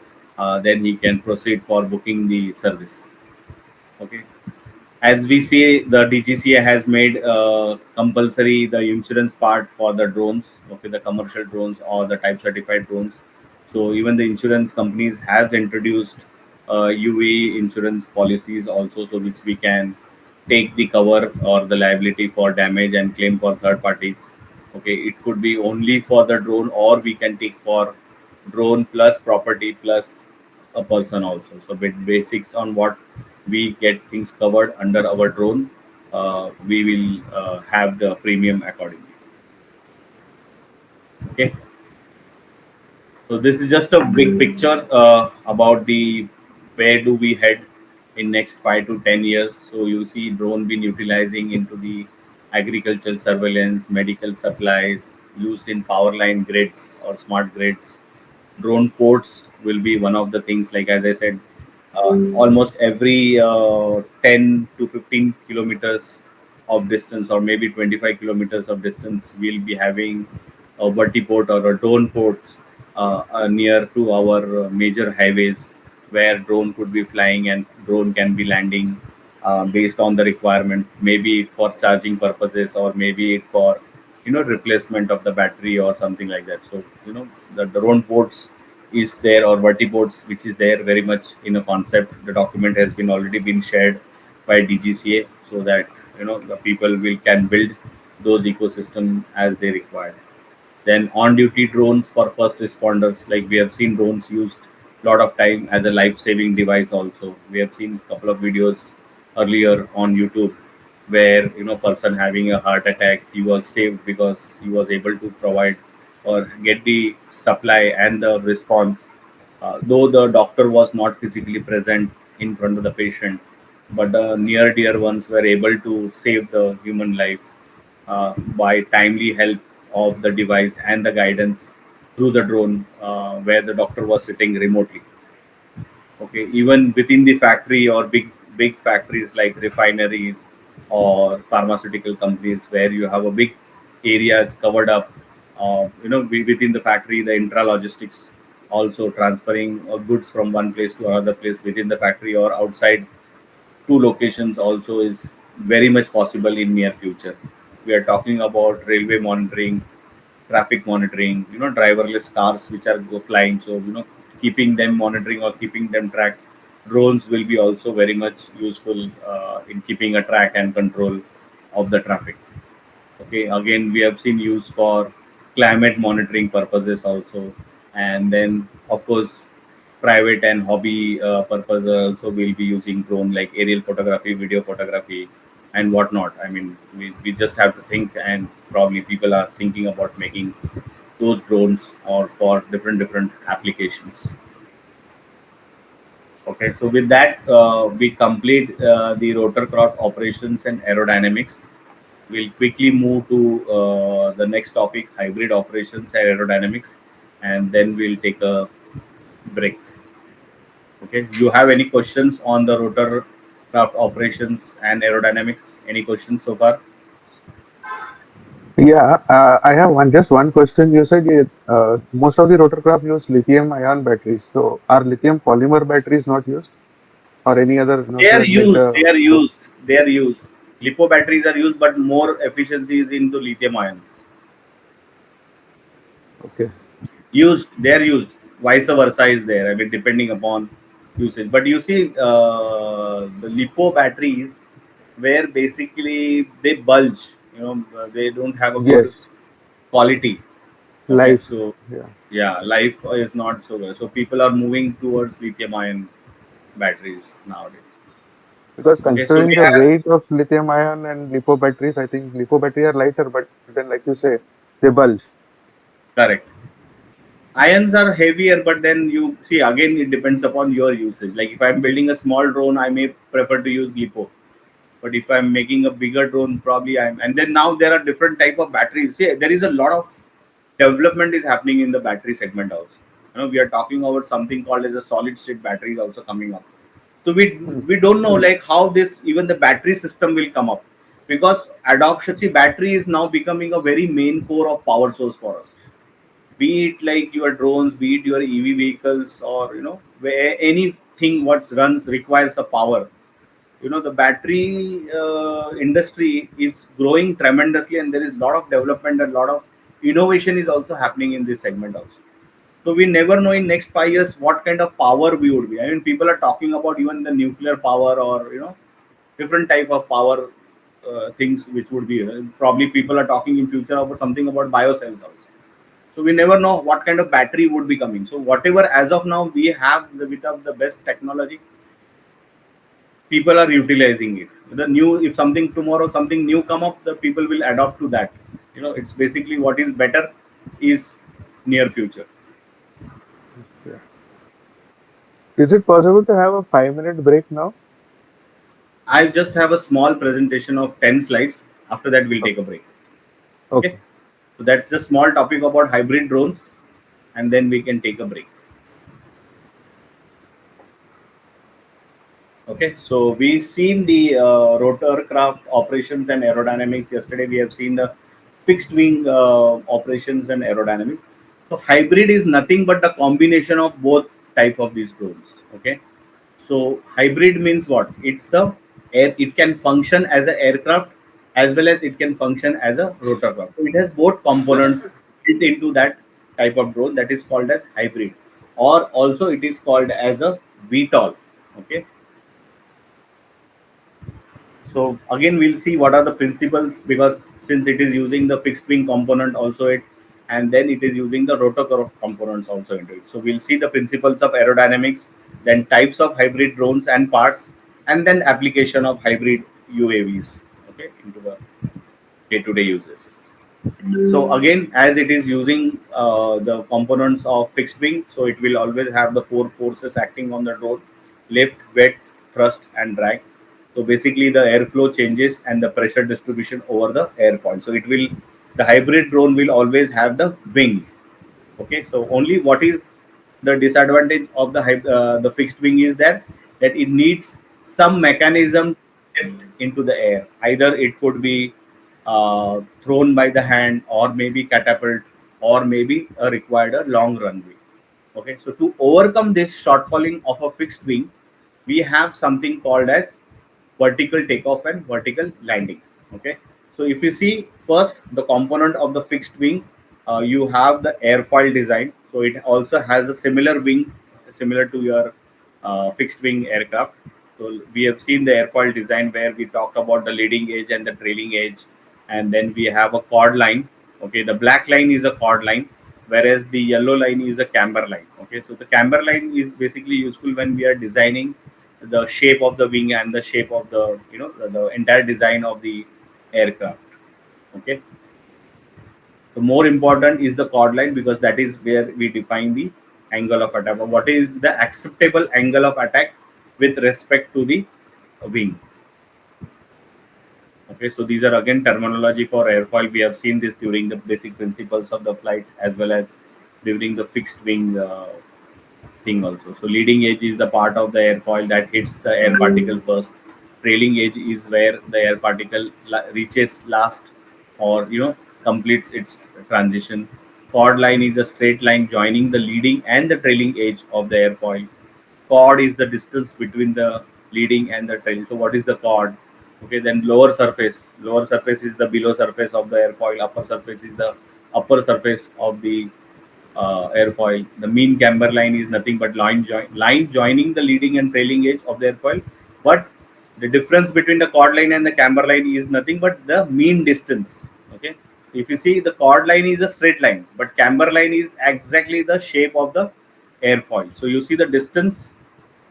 Then he can proceed for booking the service. Okay. As we say, the DGCA has made compulsory the insurance part for the drones, okay, the commercial drones or the type certified drones. So even the insurance companies have introduced UV insurance policies also, so which we can take the cover or the liability for damage and claim for third parties. Okay, it could be only for the drone, or we can take for drone plus property plus a person also. So basic on what we get things covered under our drone, we will have the premium accordingly. Okay. So this is just a big picture about the where do we head in next 5 to 10 years. So you see drone being utilizing into the agricultural surveillance, medical supplies, used in power line grids or smart grids. Drone ports will be one of the things. Like as I said, almost every 10 to 15 kilometers of distance, or maybe 25 kilometers of distance, we'll be having a vertiport or a drone ports near to our major highways, where drone could be flying and drone can be landing based on the requirement, maybe for charging purposes, or maybe for replacement of the battery or something like that. So the drone ports is there, or vertiports, which is there very much in a concept. The document has been already been shared by DGCA, so that the people will can build those ecosystem as they require. Then on-duty drones for first responders, like we have seen drones used a lot of time as a life-saving device. Also, we have seen a couple of videos earlier on YouTube where person having a heart attack, he was saved because he was able to provide or get the supply and the response. Though the doctor was not physically present in front of the patient, but the near dear ones were able to save the human life by timely help of the device and the guidance through the drone, where the doctor was sitting remotely. Okay, even within the factory or big factories like refineries or pharmaceutical companies, where you have a big areas covered up, within the factory, the intra logistics also transferring goods from one place to another place within the factory or outside two locations also is very much possible in near future. We are talking about railway monitoring, traffic monitoring, driverless cars which are go flying. So keeping them monitoring or keeping them tracked. Drones will be also very much useful in keeping a track and control of the traffic. Okay, again we have seen use for climate monitoring purposes also, and then of course private and hobby purpose also will be using drone, like aerial photography, video photography, and whatnot. I mean, we just have to think, and probably people are thinking about making those drones or for different applications. Okay, so with that, we complete the rotorcraft operations and aerodynamics. We'll quickly move to the next topic, hybrid operations and aerodynamics, and then we'll take a break. Okay, you have any questions on the rotorcraft operations and aerodynamics? Any questions so far? Yeah, I have just one question. You said most of the rotorcraft use lithium-ion batteries. So are lithium polymer batteries not used, or any other, They are to make used. They the are used. They are used. Lipo batteries are used, but more efficiency is into lithium ions. okay? Used. They are used. Vice versa is there. I mean, depending upon usage. But you see, the lipo batteries, where basically they bulge. They don't have a good Yes, quality. Okay, life. so Yeah, yeah, life is not so good. So people are moving towards lithium ion batteries nowadays. because Okay, so considering we the have weight of lithium-ion and lipo batteries, I think lipo batteries are lighter, but then, like you say, they bulge. correct. Ions are heavier, but then you see again it depends upon your usage. Like if I'm building a small drone, I may prefer to use lipo. But if I'm making a bigger drone, probably I'm. And then now there are different type of batteries. See, there is a lot of development is happening in the battery segment also. We are talking about something called as a solid state batteries also coming up. So we don't know like how this even the battery system will come up, because adoption, see, battery is now becoming a very main core of power source for us. Be it like your drones, be it your EV vehicles, or where anything what runs requires a power. The battery industry is growing tremendously, and there is a lot of development and a lot of innovation is also happening in this segment also. So we never know in next 5 years what kind of power we would be. I mean, people are talking about even the nuclear power, or different type of power things which would be. Probably people are talking in future about something about biocells also. So we never know what kind of battery would be coming. So whatever as of now we have with of the best technology, people are utilizing it. The new, if something tomorrow something new come up, the people will adopt to that. It's basically what is better is near future. Yeah. Is it possible to have a 5-minute break now? I just have a small presentation of 10 slides. After that, we'll take a break. Okay. So that's a small topic about hybrid drones, and then we can take a break. Okay. So we've seen the rotorcraft operations and aerodynamics. Yesterday, we have seen the fixed wing operations and aerodynamics. So hybrid is nothing but the combination of both type of these drones. Okay. So hybrid means what? It's the air. It can function as an aircraft as well as it can function as a rotorcraft. So it has both components built into that type of drone, that is called as hybrid, or also it is called as a VTOL. Okay. So again, we'll see what are the principles, because since it is using the fixed wing component also it, and then it is using the rotorcraft components also into it. So we'll see the principles of aerodynamics, then types of hybrid drones and parts, and then application of hybrid UAVs, okay, into the day-to-day uses. So again, as it is using the components of fixed wing, so it will always have the four forces acting on the drone: lift, weight, thrust, and drag. So basically, the airflow changes and the pressure distribution over the airfoil. So the hybrid drone will always have the wing. Okay, so only what is the disadvantage of the fixed wing is that it needs some mechanism to lift into the air. Either it could be thrown by the hand, or maybe catapult, or maybe required a long runway. Okay, so to overcome this shortfalling of a fixed wing, we have something called as vertical takeoff and vertical landing. Okay, so if you see first the component of the fixed wing, you have the airfoil design. So it also has a similar wing, similar to your fixed wing aircraft. So we have seen the airfoil design where we talk about the leading edge and the trailing edge, and then we have a chord line. Okay, the black line is a chord line, whereas the yellow line is a camber line. Okay, so the camber line is basically useful when we are designing the shape of the wing and the shape of the entire design of the aircraft. Okay, the more important is the chord line, because that is where we define the angle of attack, or what is the acceptable angle of attack with respect to the wing. Okay, so these are again terminology for airfoil. We have seen this during the basic principles of the flight, as well as during the fixed wing thing also. So leading edge is the part of the airfoil that hits the air particle first. Trailing edge is where the air particle reaches last, or completes its transition. Chord line is the straight line joining the leading and the trailing edge of the airfoil. Chord is the distance between the leading and the trailing. So what is the chord? Okay, then lower surface. Lower surface is the below surface of the airfoil. Upper surface is the upper surface of the airfoil. The mean camber line is nothing but line joining the leading and trailing edge of the airfoil. But the difference between the chord line and the camber line is nothing but the mean distance. Okay, if you see, the chord line is a straight line, but camber line is exactly the shape of the airfoil. So you see the distance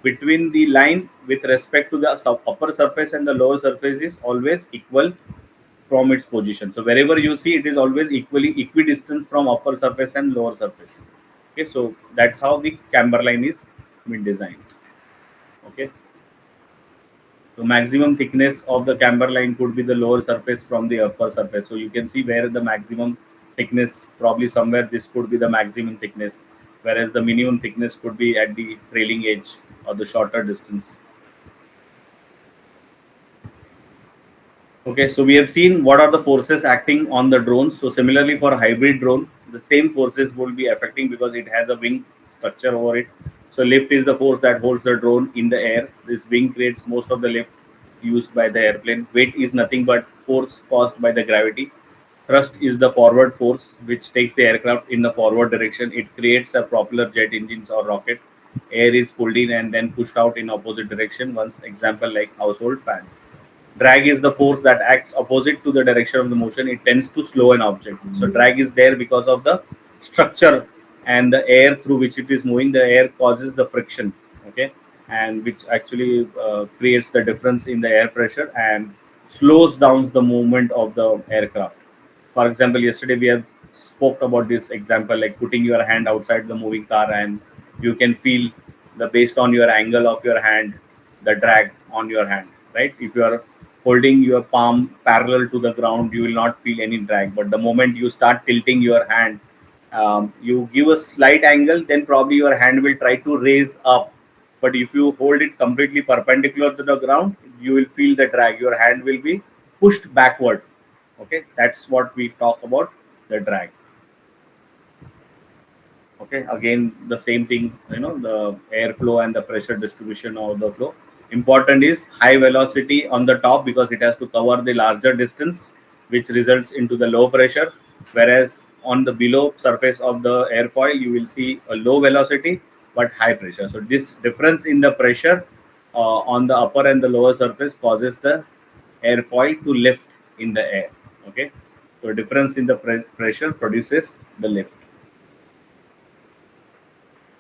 between the line with respect to the upper surface and the lower surface is always equal from its position. So wherever you see, it is always equidistant from upper surface and lower surface. Okay, so that's how the camber line is been designed. Okay, so maximum thickness of the camber line could be the lower surface from the upper surface. So you can see where the maximum thickness, probably somewhere this could be the maximum thickness, whereas the minimum thickness could be at the trailing edge or the shorter distance. Okay, so we have seen what are the forces acting on the drones. So similarly for hybrid drone, the same forces will be affecting because it has a wing structure over it. So lift is the force that holds the drone in the air. This wing creates most of the lift used by the airplane. Weight is nothing but force caused by the gravity. Thrust is the forward force which takes the aircraft in the forward direction. It creates a propeller, jet engines or rocket. Air is pulled in and then pushed out in opposite direction. Once example like household fan. Drag is the force that acts opposite to the direction of the motion. It tends to slow an object. So drag is there because of the structure and the air through which it is moving. The air causes the friction, okay, and which actually creates the difference in the air pressure and slows down the movement of the aircraft. For example, yesterday we have spoke about this example, like putting your hand outside the moving car and you can feel the based on your angle of your hand, the drag on your hand, right? If you are holding your palm parallel to the ground, you will not feel any drag. But the moment you start tilting your hand, you give a slight angle, then probably your hand will try to raise up. But if you hold it completely perpendicular to the ground, you will feel the drag. Your hand will be pushed backward. Okay, that's what we talk about, the drag. Okay, again the same thing, the airflow and the pressure distribution of the flow. Important is high velocity on the top because it has to cover the larger distance, which results into the low pressure, whereas on the below surface of the airfoil you will see a low velocity but high pressure. So this difference in the pressure on the upper and the lower surface causes the airfoil to lift in the air. Okay, so difference in the pressure produces the lift.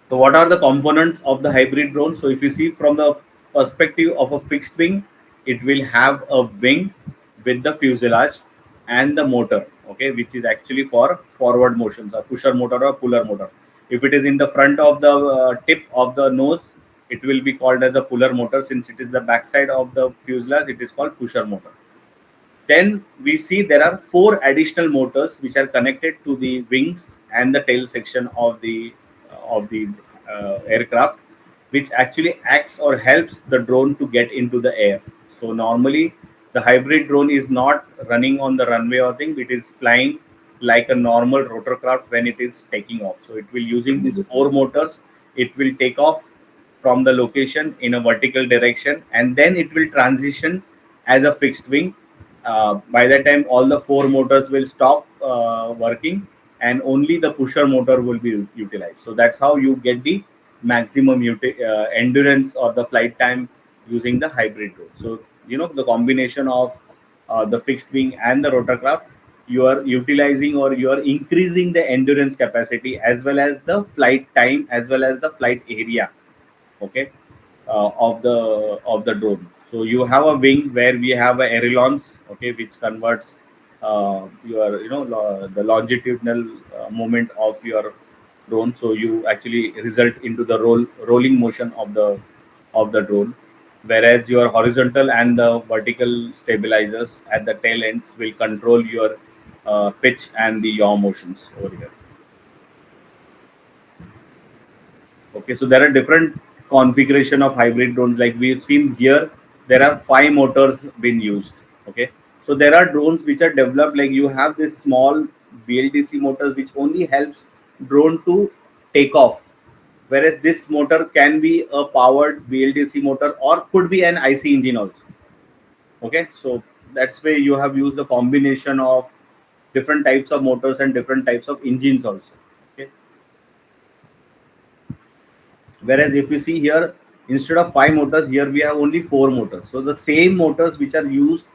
So what are the components of the hybrid drone? So if you see from the perspective of a fixed wing, it will have a wing with the fuselage and the motor, okay, which is actually for forward motions, a pusher motor or puller motor. If it is in the front of the tip of the nose, it will be called as a puller motor. Since it is the backside of the fuselage, it is called pusher motor. Then we see there are 4 additional motors which are connected to the wings and the tail section of the aircraft, which actually acts or helps the drone to get into the air. So normally the hybrid drone is not running on the runway or thing; it is flying like a normal rotorcraft when it is taking off. So it will using these 4 motors. It will take off from the location in a vertical direction and then it will transition as a fixed wing. By that time all the 4 motors will stop working and only the pusher motor will be utilized. So that's how you get the maximum endurance or the flight time using the hybrid drone. So the combination of the fixed wing and the rotorcraft, you are utilizing or you are increasing the endurance capacity as well as the flight time as well as the flight area, okay, of the drone. So you have a wing where we have a ailerons, okay, which converts your the longitudinal movement of your drone. So you actually result into the rolling motion of the drone, whereas your horizontal and the vertical stabilizers at the tail ends will control your pitch and the yaw motions over here. Okay, so there are different configuration of hybrid drones. Like we've seen here, there are 5 motors being used. Okay, so there are drones which are developed like you have this small BLDC motors which only helps drone to take off, whereas this motor can be a powered BLDC motor or could be an IC engine also. Okay, so that's why you have used a combination of different types of motors and different types of engines also. Okay, whereas if you see here, instead of 5 motors, here we have only 4 motors. So the same motors which are used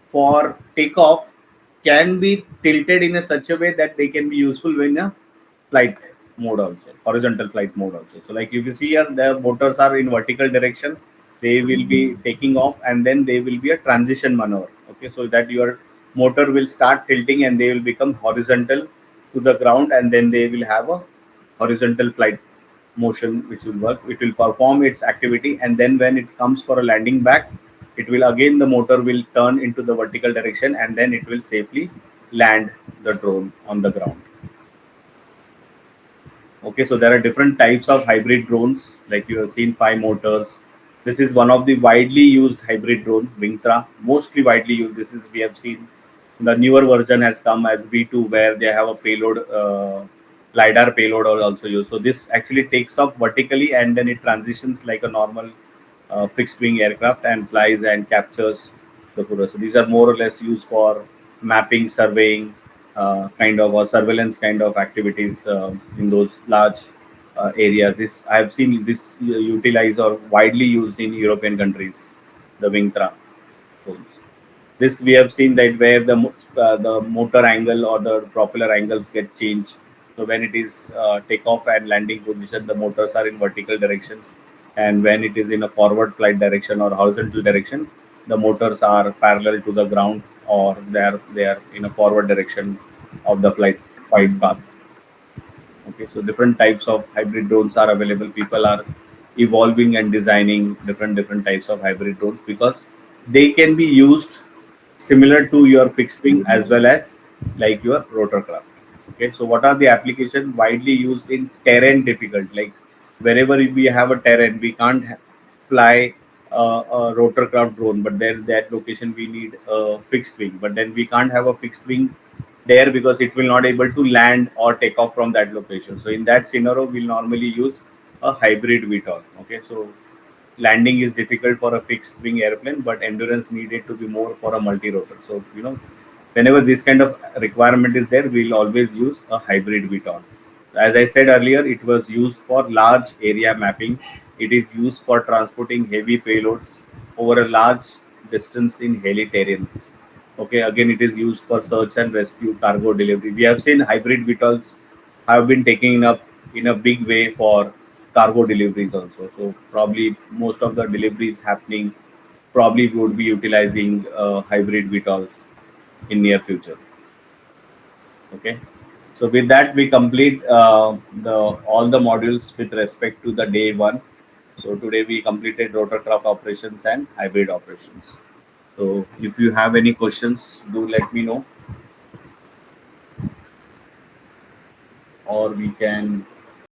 for takeoff can be tilted in a such a way that they can be useful in a flight mode also, horizontal flight mode also. So like if you see here, the motors are in vertical direction, they will be taking off and then they will be a transition maneuver. Okay, so that your motor will start tilting and they will become horizontal to the ground and then they will have a horizontal flight motion which will work. It will perform its activity and then when it comes for a landing back, it will again the motor will turn into the vertical direction and then it will safely land the drone on the ground. Okay, so there are different types of hybrid drones, like you have seen 5 motors, This is one of the widely used hybrid drone, Wingtra, mostly widely used. This is, we have seen the newer version has come as V2, where they have a payload, LiDAR payload also used. So this actually takes off vertically and then it transitions like a normal fixed wing aircraft and flies and captures the photo. So these are more or less used for mapping, surveying, kind of, or surveillance kind of activities in those large areas. This I have seen this utilized or widely used in European countries, the Wingtra drones. This we have seen that where the motor angle or the propeller angles get changed. So when it is takeoff and landing position, the motors are in vertical directions, and when it is in a forward flight direction or horizontal direction, the motors are parallel to the ground, or they are in a forward direction of the flight path. Okay, so different types of hybrid drones are available. People are evolving and designing different types of hybrid drones because they can be used similar to your fixed wing as well as like your rotorcraft. Okay, so what are the applications widely used in terrain difficult? Like wherever we have a terrain, we can't fly a rotorcraft drone, but there that location we need a fixed wing. But then we can't have a fixed wing there because it will not able to land or take off from that location. So in that scenario, we'll normally use a hybrid VTOL. Okay, so landing is difficult for a fixed wing airplane, but endurance needed to be more for a multi-rotor. So whenever this kind of requirement is there, we'll always use a hybrid VTOL. As I said earlier, it was used for large area mapping. It is used for transporting heavy payloads over a large distance in hilly terrains. Okay, again, it is used for search and rescue, cargo delivery. We have seen hybrid VTOLs have been taken up in a big way for cargo deliveries also. So probably most of the deliveries happening probably would be utilizing hybrid VTOLs in near future. Okay. So with that, we complete the all the modules with respect to the day one. So today we completed rotorcraft operations and hybrid operations. So if you have any questions, do let me know, or we can